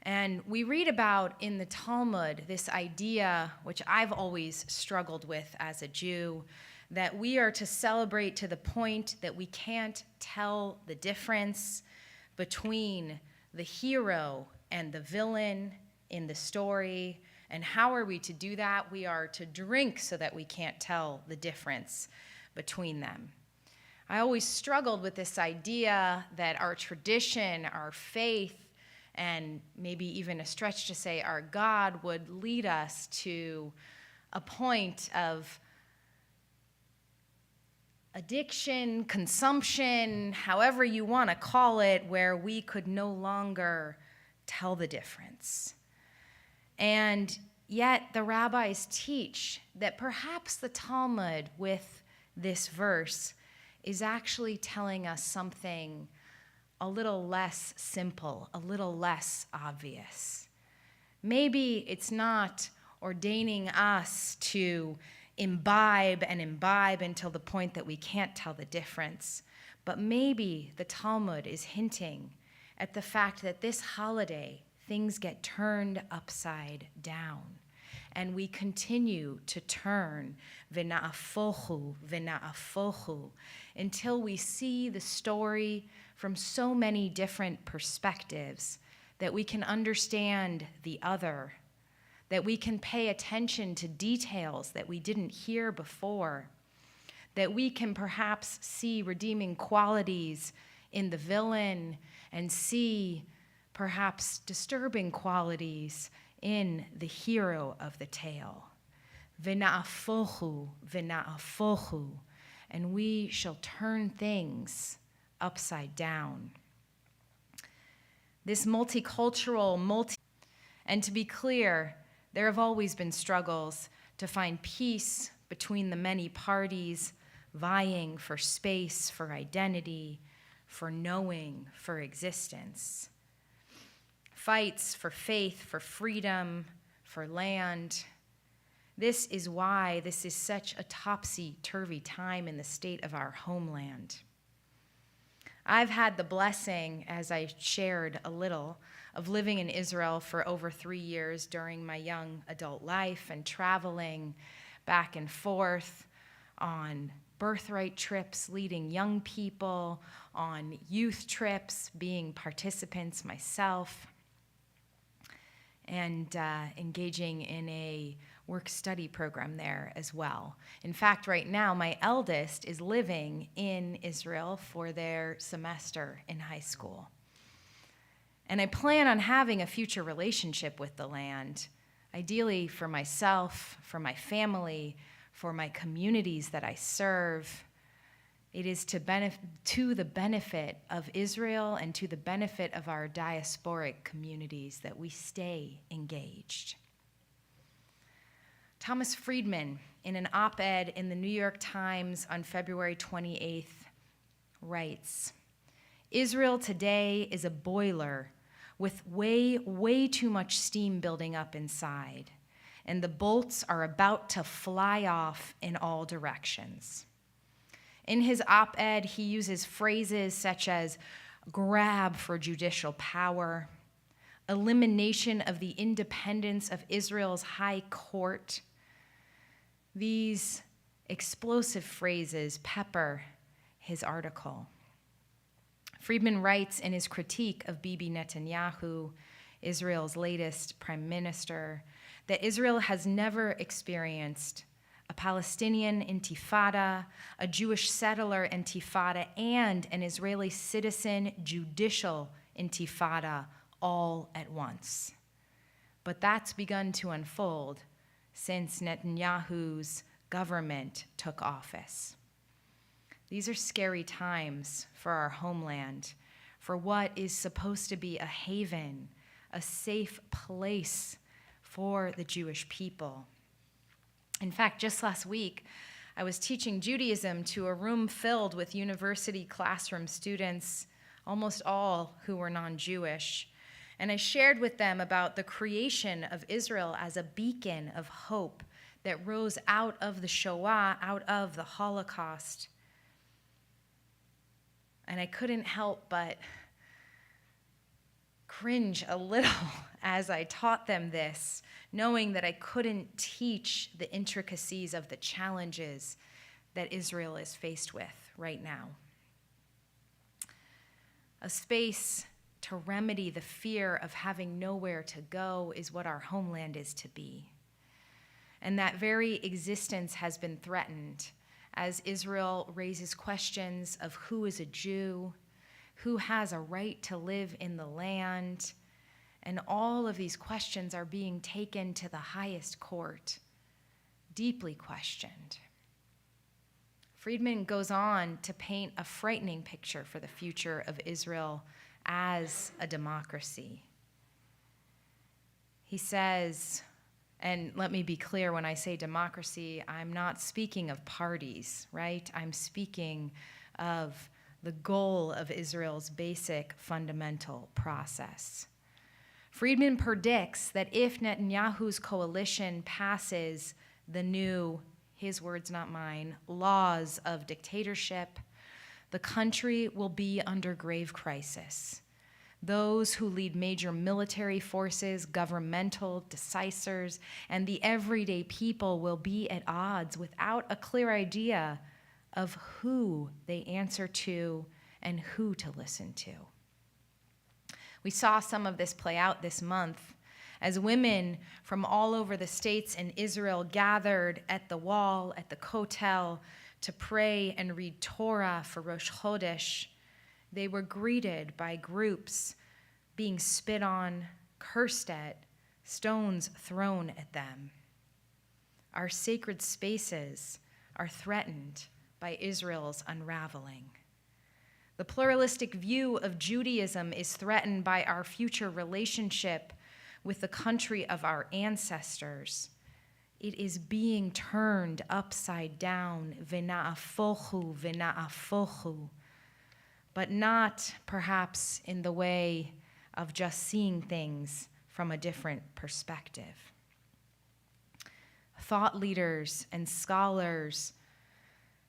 And we read about in the Talmud this idea, which I've always struggled with as a Jew, that we are to celebrate to the point that we can't tell the difference between the hero and the villain in the story. And how are we to do that? We are to drink so that we can't tell the difference between them. I always struggled with this idea that our tradition, our faith, and maybe even a stretch to say our God would lead us to a point of addiction, consumption, however you want to call it, where we could no longer tell the difference. And yet the rabbis teach that perhaps the Talmud with this verse is actually telling us something a little less simple, a little less obvious. Maybe it's not ordaining us to imbibe until the point that we can't tell the difference, but maybe the Talmud is hinting at the fact that this holiday, things get turned upside down, and we continue to turn v'na'afochu, until we see the story from so many different perspectives that we can understand the other, that we can pay attention to details that we didn't hear before, that we can perhaps see redeeming qualities in the villain and see perhaps disturbing qualities in the hero of the tale. V'na'afochu, and we shall turn things upside down. This multicultural, and to be clear, there have always been struggles to find peace between the many parties vying for space, for identity, for knowing, for existence. Fights for faith, for freedom, for land. This is why this is such a topsy-turvy time in the state of our homeland. I've had the blessing, as I shared a little, of living in Israel for over 3 years during my young adult life and traveling back and forth on birthright trips, leading young people, on youth trips, being participants myself, and engaging in a work-study program there as well. In fact, right now, my eldest is living in Israel for their semester in high school. And I plan on having a future relationship with the land, ideally for myself, for my family, for my communities that I serve. It is to the benefit of Israel and to the benefit of our diasporic communities that we stay engaged. Thomas Friedman, in an op-ed in the New York Times on February 28th, writes, "Israel today is a boiler with way too much steam building up inside, and the bolts are about to fly off in all directions. In his op-ed, he uses phrases such as grab for judicial power, elimination of the independence of Israel's high court. These explosive phrases pepper his article. Friedman writes in his critique of Bibi Netanyahu, Israel's latest prime minister, that Israel has never experienced a Palestinian intifada, a Jewish settler intifada, and an Israeli citizen judicial intifada all at once. But that's begun to unfold since Netanyahu's government took office. These are scary times for our homeland, for what is supposed to be a haven, a safe place for the Jewish people. In fact, just last week, I was teaching Judaism to a room filled with university classroom students, almost all who were non-Jewish, and I shared with them about the creation of Israel as a beacon of hope that rose out of the Shoah, out of the Holocaust. And I couldn't help but cringe a little as I taught them this, knowing that I couldn't teach the intricacies of the challenges that Israel is faced with right now. A space to remedy the fear of having nowhere to go is what our homeland is to be. And that very existence has been threatened as Israel raises questions of who is a Jew, who has a right to live in the land, and all of these questions are being taken to the highest court, deeply questioned. Friedman goes on to paint a frightening picture for the future of Israel as a democracy. He says, and let me be clear, when I say democracy, I'm not speaking of parties, right? I'm speaking of the goal of Israel's basic fundamental process. Friedman predicts that if Netanyahu's coalition passes the new, his words not mine, laws of dictatorship, the country will be under grave crisis. Those who lead major military forces, governmental decisors, and the everyday people will be at odds without a clear idea of who they answer to and who to listen to. We saw some of this play out this month as women from all over the states in Israel gathered at the wall, at the Kotel, to pray and read Torah for Rosh Chodesh. They were greeted by groups being spit on, cursed at, stones thrown at them. Our sacred spaces are threatened by Israel's unraveling. The pluralistic view of Judaism is threatened by our future relationship with the country of our ancestors. It is being turned upside down, v'na'afochu, v'na'afochu, but not perhaps in the way of just seeing things from a different perspective. Thought leaders and scholars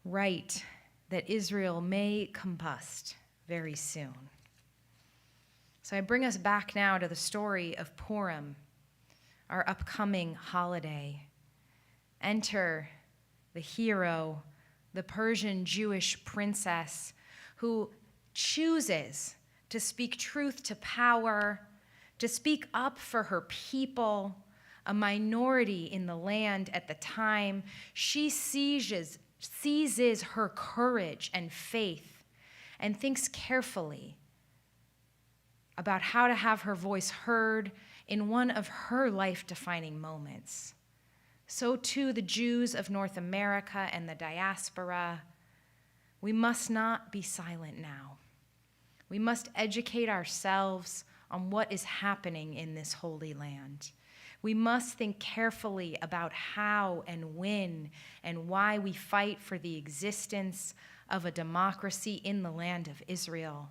write that Israel may combust very soon. So I bring us back now to the story of Purim, our upcoming holiday. Enter the hero, the Persian Jewish princess who chooses to speak truth to power, to speak up for her people, a minority in the land at the time. She seizes her courage and faith and thinks carefully about how to have her voice heard in one of her life-defining moments. So too the Jews of North America and the diaspora. We must not be silent now. We must educate ourselves on what is happening in this holy land. We must think carefully about how and when and why we fight for the existence of a democracy in the land of Israel.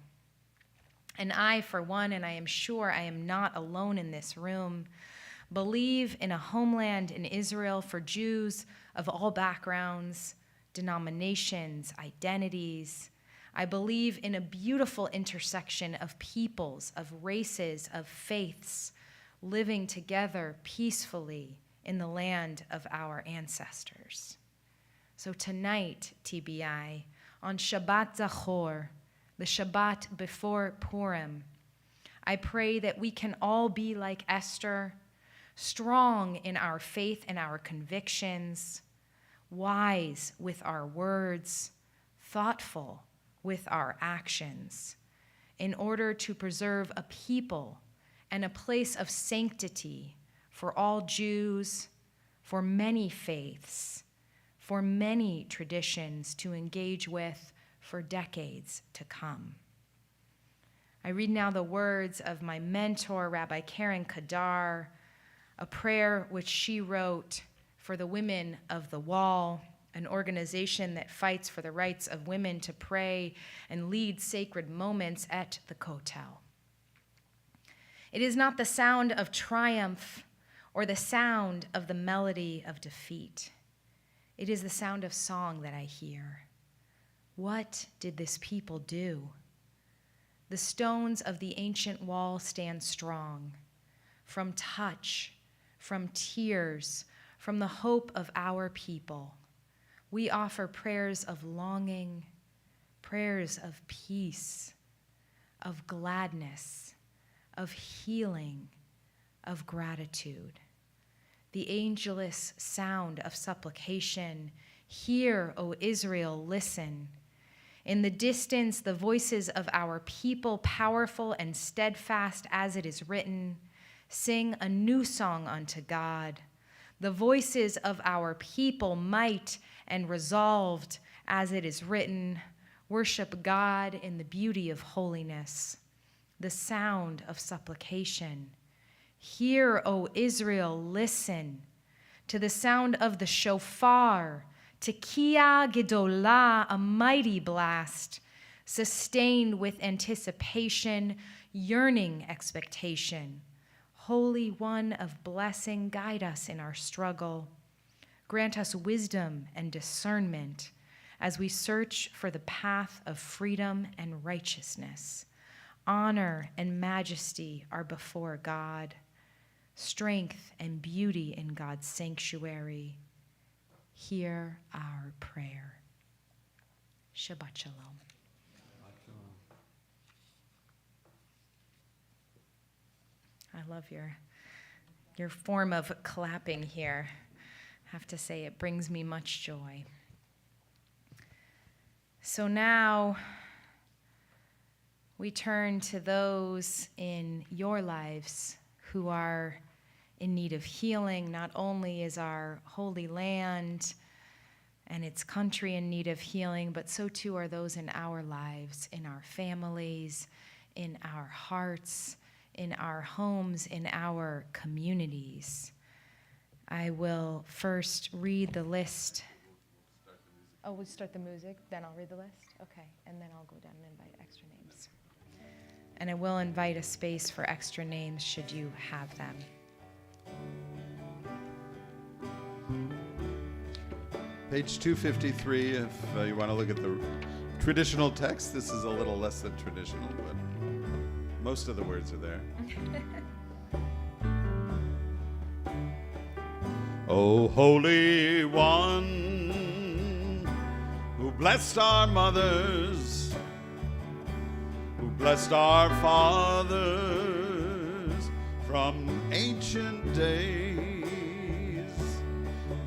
And I, for one, and I am sure I am not alone in this room, believe in a homeland in Israel for Jews of all backgrounds denominations, identities. I believe in a beautiful intersection of peoples, of races, of faiths, living together peacefully in the land of our ancestors. So tonight, TBI, on Shabbat Zachor, the Shabbat before Purim, I pray that we can all be like Esther, strong in our faith and our convictions, wise with our words, thoughtful with our actions, in order to preserve a people and a place of sanctity for all Jews, for many faiths, for many traditions to engage with for decades to come. I read now the words of my mentor, Rabbi Karen Kadar, a prayer which she wrote for the Women of the Wall, an organization that fights for the rights of women to pray and lead sacred moments at the Kotel. It is not the sound of triumph or the sound of the melody of defeat. It is the sound of song that I hear. What did this people do? The stones of the ancient wall stand strong, from touch, from tears, from the hope of our people. We offer prayers of longing, prayers of peace, of gladness, of healing, of gratitude. The angelus sound of supplication. Hear, O Israel, listen. In the distance, the voices of our people, powerful and steadfast as it is written, sing a new song unto God. The voices of our people, might and resolved as it is written, worship God in the beauty of holiness. The sound of supplication. Hear, O Israel, listen to the sound of the shofar, Tekiah Gedolah, a mighty blast, sustained with anticipation, yearning expectation. Holy One of blessing, guide us in our struggle. Grant us wisdom and discernment as we search for the path of freedom and righteousness. Honor and majesty are before God. Strength and beauty in God's sanctuary. Hear our prayer. Shabbat Shalom. I love your form of clapping here. I have to say it brings me much joy. So now we turn to those in your lives who are in need of healing. Not only is our holy land and its country in need of healing, but so too are those in our lives, in our families, in our hearts, in our homes, in our communities. I will first read the list. Oh, we'll start the music, then I'll read the list? Okay, and then I'll go down and invite extra names. And I will invite a space for extra names should you have them. Page 253, if you want to look at the traditional text. This is a little less than traditional, but most of the words are there. O Holy One, who blessed our mothers, who blessed our fathers from ancient days,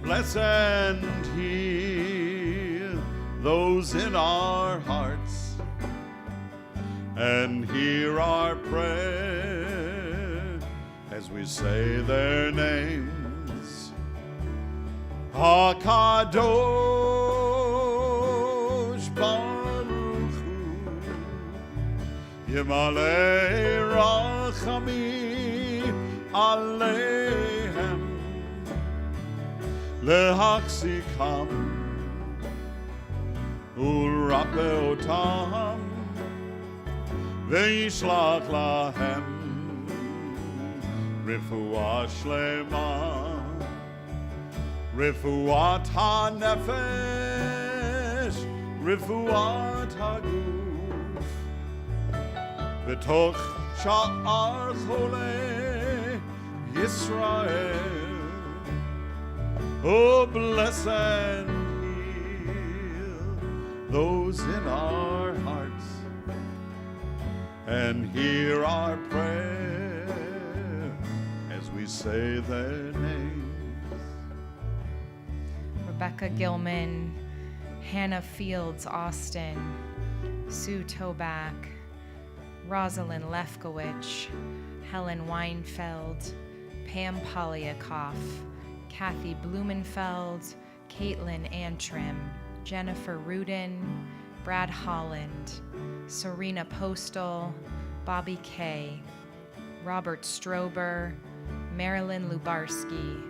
bless and heal those in our hearts, and hear our prayer as we say their names. HaKadosh Baruch Hu, Yemalei Rachamim Aleichem, Lehachzikam Ulrapeotam, Veishlach Lahem Refuah Shlema, Refuat HaNefesh רפואת הגוף, בתוך שאר חולי ישראל. Oh, bless and heal those in our hearts, and hear our prayer as we say their names. Rebecca Gilman, Hannah Fields Austin, Sue Toback, Rosalind Lefkowitz, Helen Weinfeld, Pam Polyakoff, Kathy Blumenfeld, Caitlin Antrim, Jennifer Rudin, Brad Holland, Serena Postal, Bobby Kay, Robert Strober, Marilyn Lubarski,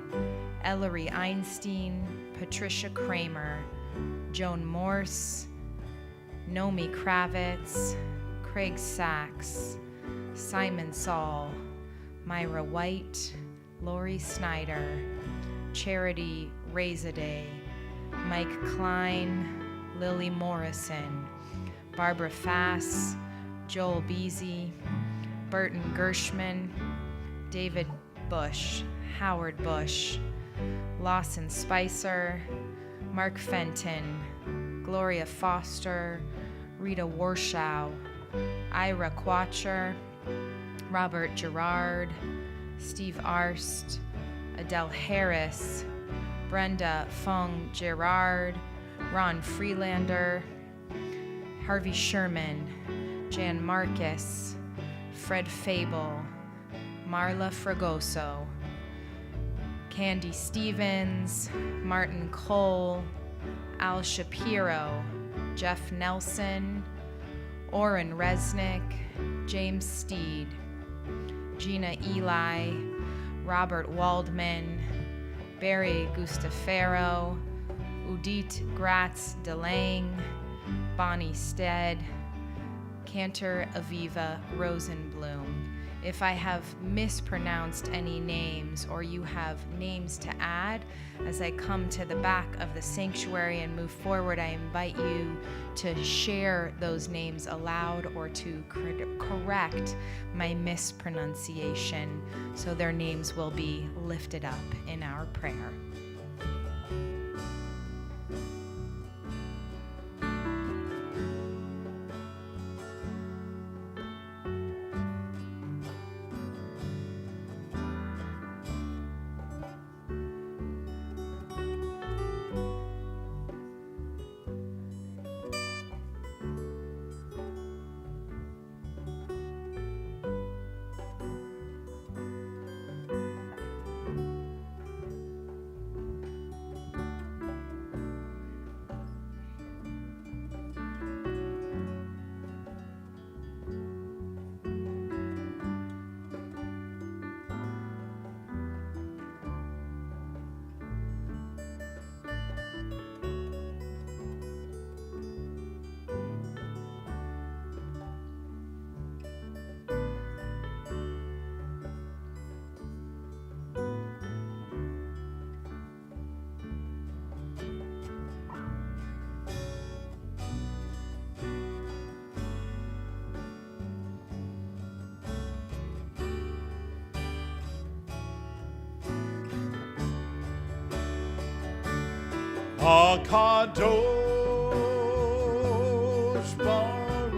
Ellery Einstein, Patricia Kramer, Joan Morse, Nomi Kravitz, Craig Sachs, Simon Saul, Myra White, Lori Snyder, Charity Razaday, Mike Klein, Lily Morrison, Barbara Fass, Joel Beasy, Burton Gershman, David Bush, Howard Bush, Lawson Spicer, Mark Fenton, Gloria Foster, Rita Warshow, Ira Quatcher, Robert Gerard, Steve Arst, Adele Harris, Brenda Fong Gerard, Ron Freelander, Harvey Sherman, Jan Marcus, Fred Fable, Marla Fragoso, Candy Stevens, Martin Cole, Al Shapiro, Jeff Nelson, Orrin Resnick, James Steed, Gina Eli, Robert Waldman, Barry Gustafaro, Udit Gratz DeLange, Bonnie Stead, Cantor Aviva Rosenblum. If I have mispronounced any names or you have names to add, as I come to the back of the sanctuary and move forward, I invite you to share those names aloud or to correct my mispronunciation so their names will be lifted up in our prayer. HaKadosh Baruch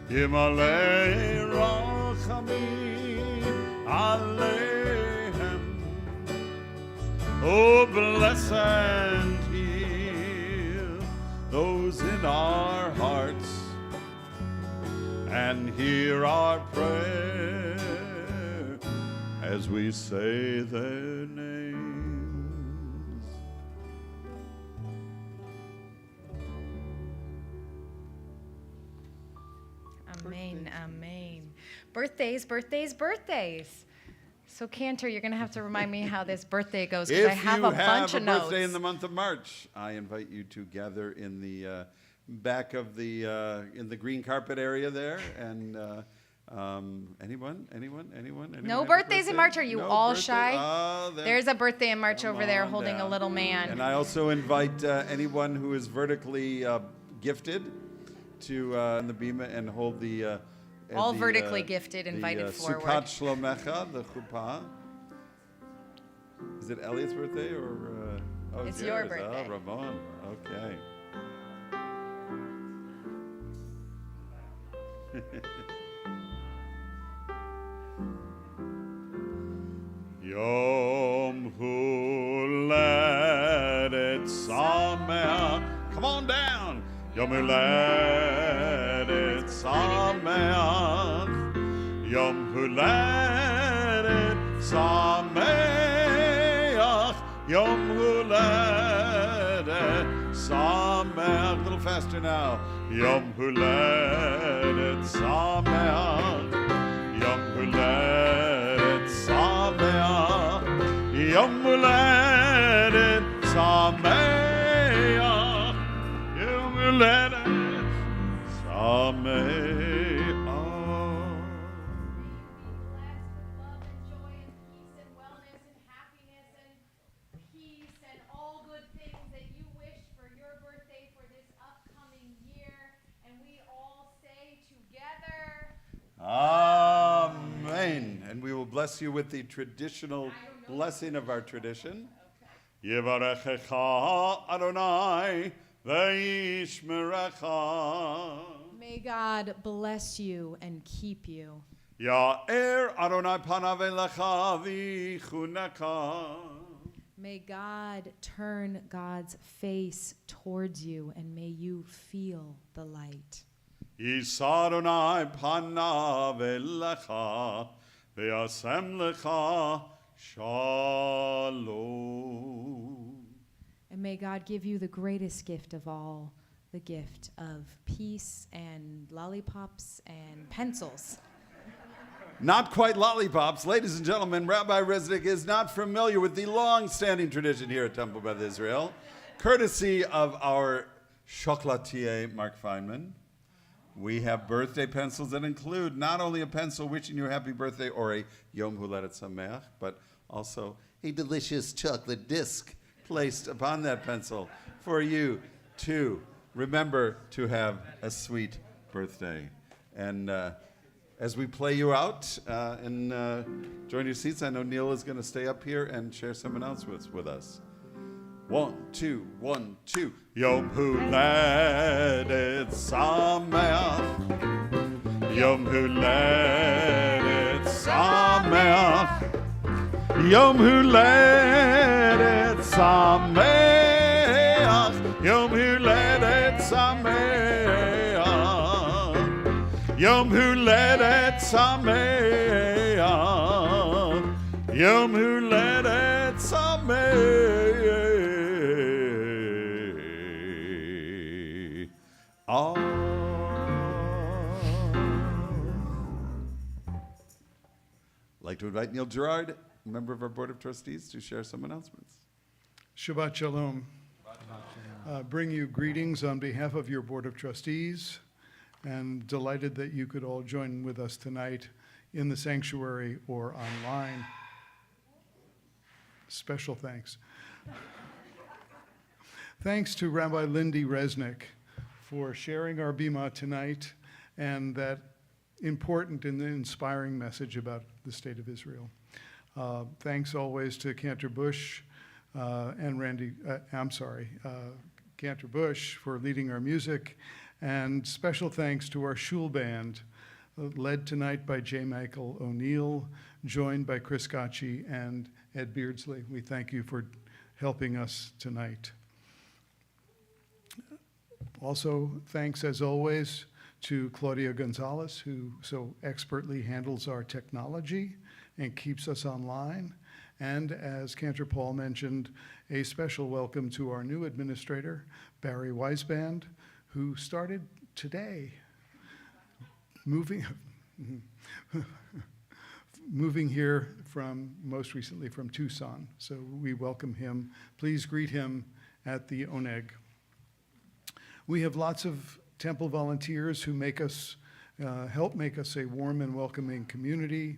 Hu Yimalei Rachamim Aleichem. Oh, bless and heal those in our hearts and hear our prayer as we say their names. Amen, amen. Birthdays, birthdays, birthdays. So Cantor, you're going to have to remind me how this birthday goes because I have a bunch of notes. If you have a birthday in the month of March, I invite you to gather in the back of the in the green carpet area there and Anyone? No have a birthdays in birthday? March? Are you No all birthday? shy? Oh, There's a birthday in March come over there on holding a down. little man. And I also invite anyone who is vertically gifted to on the bima and hold the All vertically gifted invited the, forward. Sukkot Shlomecha, the chuppah. Is it Elliot's birthday or? Oh, It's your yours. birthday. Oh, Ramon. Okay. Yom Huledet Sameach. Come on down. Yom Huledet Sameach. Yom Huledet Sameach. Yom Huledet Sameach. A little faster now. Yom Huledet Sameach. Yom Huledet Sameach. Yom Huledet Sameach. Yom Huledet Sameach. Amen. And we will bless you with the traditional blessing of our tradition. Yevarechecha Adonai ve'yishmerecha. May God bless you and keep you. Ya'er Adonai panav elecha v'chuneka. May God turn God's face towards you and may you feel the light. Yisa Adonai panav elecha ve'asem lecha shalom. And may God give you the greatest gift of all, the gift of peace and lollipops and pencils. Not quite lollipops. Ladies and gentlemen, Rabbi Resnick is not familiar with the long-standing tradition here at Temple Beth Israel, courtesy of our chocolatier, Mark Feynman. We have birthday pencils that include not only a pencil wishing you a happy birthday or a Yom Huledet Sameach, but also a delicious chocolate disc placed upon that pencil for you to remember to have a sweet birthday. And as we play you out and join your seats, I know Neil is going to stay up here and share some announcements with us. 1, 2, 1, 2. Yom Huledet Sameach. Yom Huledet Sameach. Yom Huledet Sameach. Yom Huledet Sameach. Yom Huledet Sameach. Yom Huledet Sameach. I'd like to invite Neil Gerard, a member of our Board of Trustees, to share some announcements. Shabbat Shalom. Bring you greetings on behalf of your Board of Trustees, and delighted that you could all join with us tonight in the sanctuary or online. Special thanks. Thanks to Rabbi Lindy Resnick for sharing our bima tonight and that important and inspiring message about the state of Israel. Thanks always to Cantor Bush and Cantor Bush for leading our music, and special thanks to our shul band, led tonight by J. Michael O'Neill, joined by Chris Gacci and Ed Beardsley. We thank you for helping us tonight. Also, thanks as always to Claudia Gonzalez, who so expertly handles our technology and keeps us online. And as Cantor Paul mentioned, a special welcome to our new administrator, Barry Weisband, who started today, moving here most recently from Tucson. So we welcome him. Please greet him at the Oneg. We have lots of Temple volunteers who make us help make us a warm and welcoming community.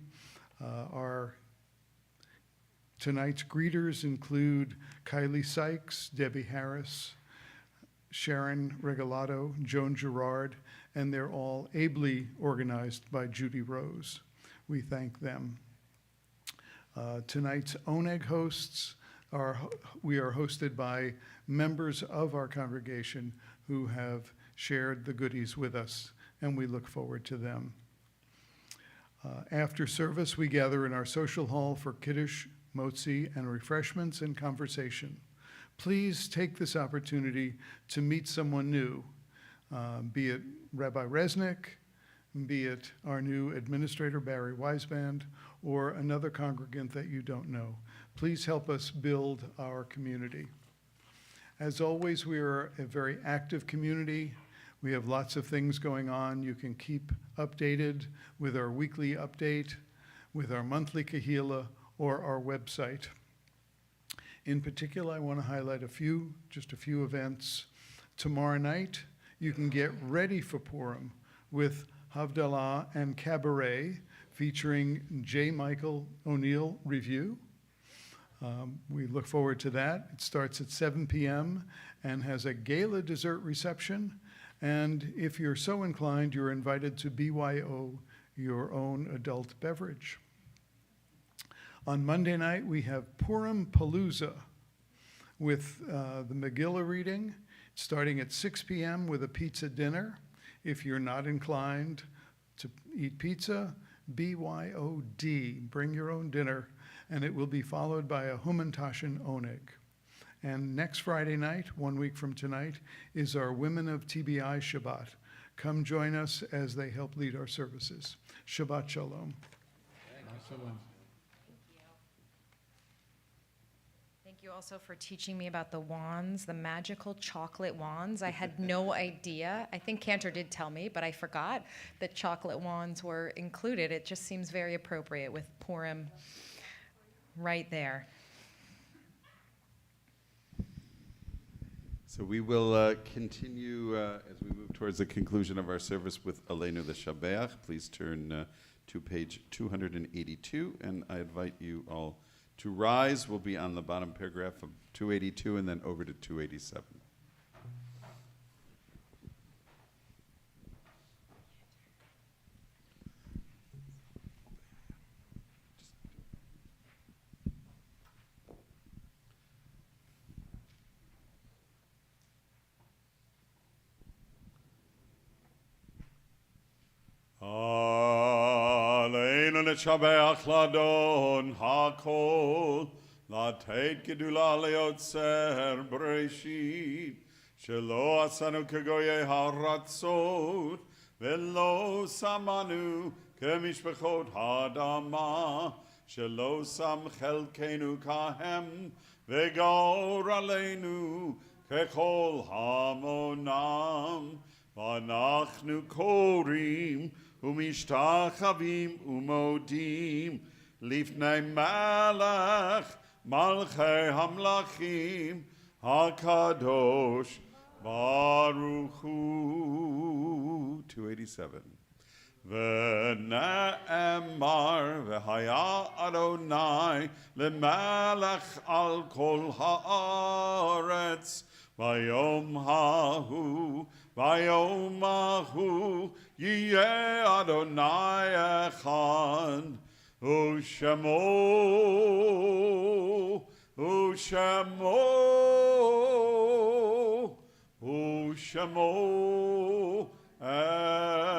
Our tonight's greeters include Kylie Sykes, Debbie Harris, Sharon Regalado, Joan Gerard, and they're all ably organized by Judy Rose. We thank them. Tonight's Oneg hosts we are hosted by members of our congregation who have shared the goodies with us, and we look forward to them. After service, we gather in our social hall for Kiddush, Motzi, and refreshments and conversation. Please take this opportunity to meet someone new, be it Rabbi Resnick, be it our new administrator, Barry Weisband, or another congregant that you don't know. Please help us build our community. As always, we are a very active community. We have lots of things going on. You can keep updated with our weekly update, with our monthly kahila, or our website. In particular, I want to highlight just a few events. Tomorrow night, you can get ready for Purim with Havdalah and Cabaret featuring J. Michael O'Neill Review. We look forward to that. It starts at 7 p.m. and has a gala dessert reception. And if you're so inclined, you're invited to BYO your own adult beverage. On Monday night, we have Purim Palooza with the Megillah reading, starting at 6 p.m. with a pizza dinner. If you're not inclined to eat pizza, BYOD, bring your own dinner, and it will be followed by a Humantaschen Oneg. And next Friday night, 1 week from tonight, is our Women of TBI Shabbat. Come join us as they help lead our services. Shabbat Shalom. Thank you also for teaching me about the wands, the magical chocolate wands. I had no idea. I think Cantor did tell me, but I forgot that chocolate wands were included. It just seems very appropriate with Purim right there. So we will continue as we move towards the conclusion of our service with Aleinu the Shabeach. Please turn to page 282, and I invite you all to rise. We'll be on the bottom paragraph of 282 and then over to 287. Aleinu neshabeach ladon hakol, לתת גדולה ליוצר בראשית, שלא עשנו כגויי הרצות, ולא שמנו כמשפחות האדמה, שלא שם חלקנו כהם, וגאור עלינו ככל המונם. ואנחנו קוראים ומשתחווים ומודים לפני מלך מלכי המלכים הקדוש ברוך הוא. 287. ונאמר והיה אדוני למלך על כל הארץ ביום ההוא יהיה אדוני אחד ושמו אחד.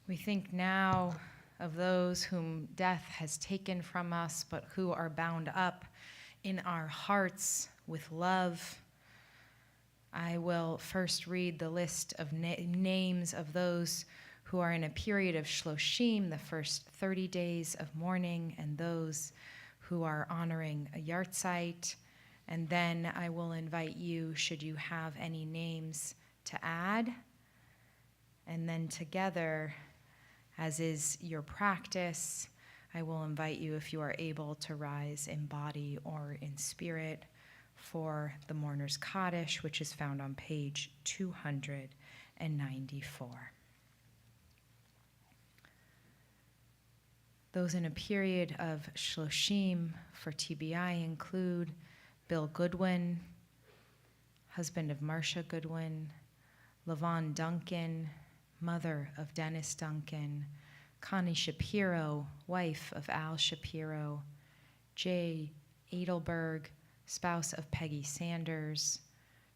We think now of those whom death has taken from us, but who are bound up in our hearts with love. I will first read the list of names of those who are in a period of shloshim, the first 30 days of mourning, and those who are honoring a yahrzeit. And then I will invite you, should you have any names to add. And then together, as is your practice, I will invite you, if you are able, to rise in body or in spirit for the Mourner's Kaddish, which is found on page 294. Those in a period of shloshim for TBI include Bill Goodwin, husband of Marcia Goodwin, LaVon Duncan, mother of Dennis Duncan, Connie Shapiro, wife of Al Shapiro, Jay Edelberg, spouse of Peggy Sanders,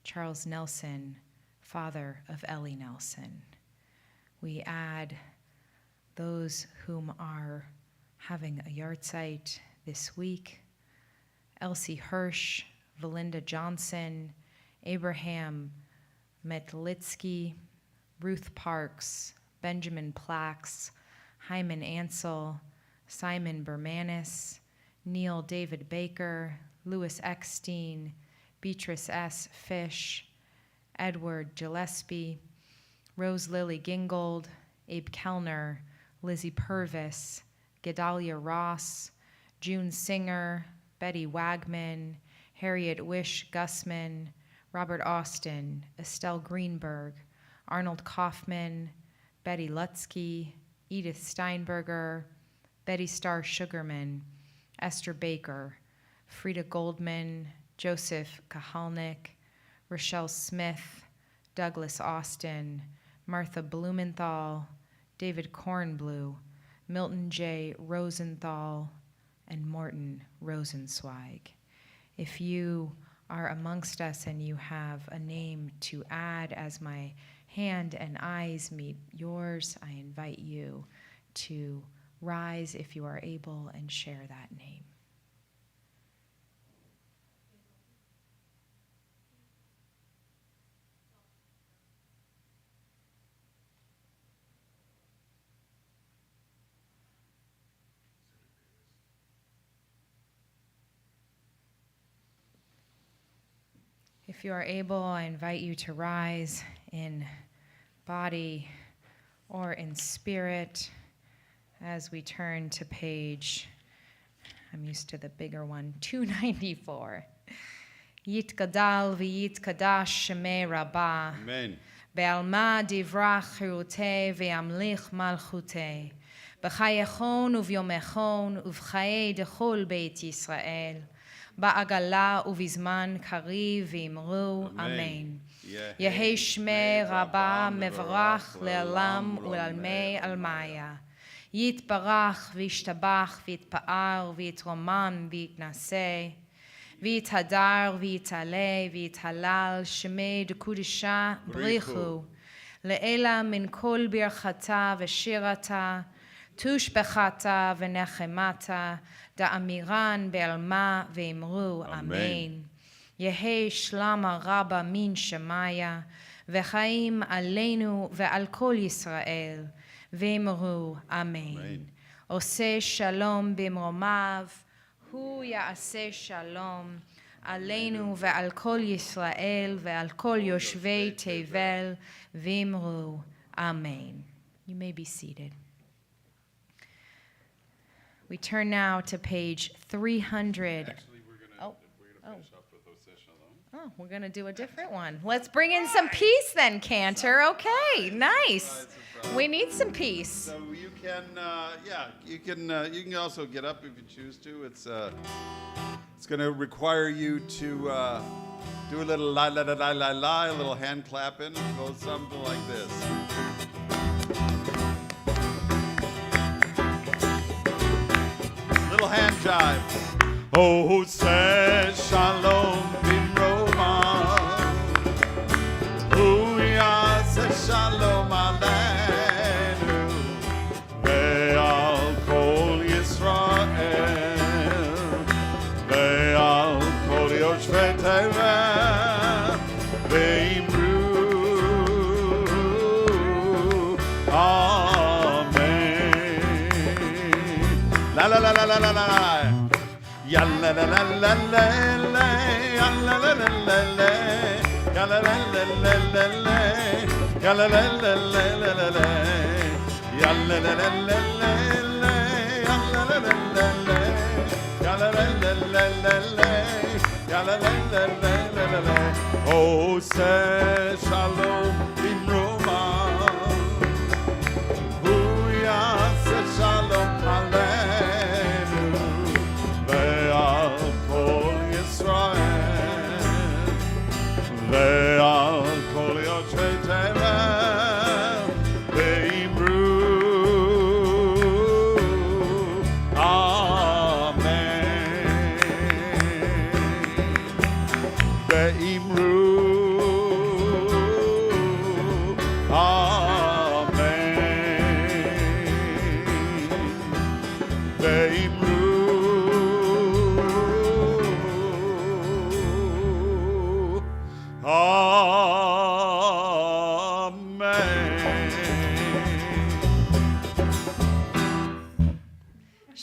Charles Nelson, father of Ellie Nelson. We add those whom are having a yahrzeit this week: Elsie Hirsch, Valinda Johnson, Abraham Metlitsky, Ruth Parks, Benjamin Plax, Hyman Ansel, Simon Bermanis, Neil David Baker, Louis Eckstein, Beatrice S. Fish, Edward Gillespie, Rose Lily Gingold, Abe Kellner, Lizzie Purvis, Gedalia Ross, June Singer, Betty Wagman, Harriet Wish Gussman, Robert Austin, Estelle Greenberg, Arnold Kaufman, Betty Lutsky, Edith Steinberger, Betty Starr Sugarman, Esther Baker, Frida Goldman, Joseph Kahalnik, Rochelle Smith, Douglas Austin, Martha Blumenthal, David Kornblue, Milton J. Rosenthal, and Morton Rosenzweig. If you are amongst us and you have a name to add as my hand and eyes meet yours, I invite you to rise if you are able and share that name. If you are able, I invite you to rise in body or in spirit as we turn to page, I'm used to the bigger one, 294. Yitgadal v'yitkadash shemei rabbah. Amen. Be'alma divrach chirutei ve'amlich malchutei. B'chayechon uvyomechon uv'chaye dechol beit Yisrael. בעגלה ובזמן קריב ואמרו אמן. יהי שמי רבה מברך לעולם ולעלמי עלמיה. יתברך וישתבח ויתפאר ויתרומם ויתנשא. ויתהדר ויתעלה ויתהלל שמי דקודשה בריחו. לעילה מן כל ברכתה ושירתה. תושבחתה ונחמתה. דאמירן בעלמה ואמרו אמן. יהי שלמה רבה מן שמיה, וחיים עלינו ועל כל ישראל, ואמרו אמן. עושה שלום במרומיו, הוא יעשה שלום עלינו ועל כל ישראל ועל כל יושבי תבל, ואמרו אמן. You may be seated. We turn now to page 300. Actually, we're gonna finish off with Hosea Shalom. Oh, we're going to do a different one. Let's bring in some peace then, Cantor. Okay, nice. We need some peace. So you can, you can also get up if you choose to. It's going to require you to do a little la la la la la la, a little hand clapping. It goes something like this. Little hand jive. Oh, say shalom bimroma. Oh, yeah, say shalom aleinu. Ve'al kol Yisrael. Ve'al kol yoshvei tevel. Ve'imru. la la la la la. Ya la la la la la la. Ya la la la la la. Ya la la la la la la. Ya la la la la la la. Ya la la la la la. Ya la la la la la. Ya la la la la la la. Ya la la la la la la. Oh, say shalom imroma. Shalom Aleinu ve'al kol Yisrael ve'al kol Yoshei Tevel ve'imru Amen ve'imru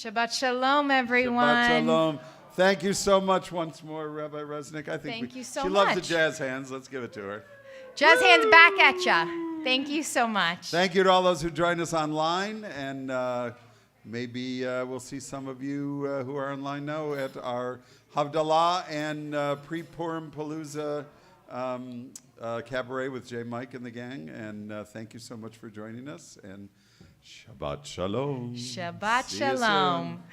Shabbat Shalom, everyone. Shabbat Shalom. Thank you so much once more, Rabbi Resnick. I think Thank you so she loves the much. jazz hands. Let's give it to her. Jazz hands back at ya. Thank you so much. Thank you to all those who joined us online, and maybe we'll see some of you who are online now at our Havdalah and pre-Purim Palooza cabaret with J. Mike and the gang. And thank you so much for joining us. And Shabbat Shalom. Shabbat See you soon. Shalom.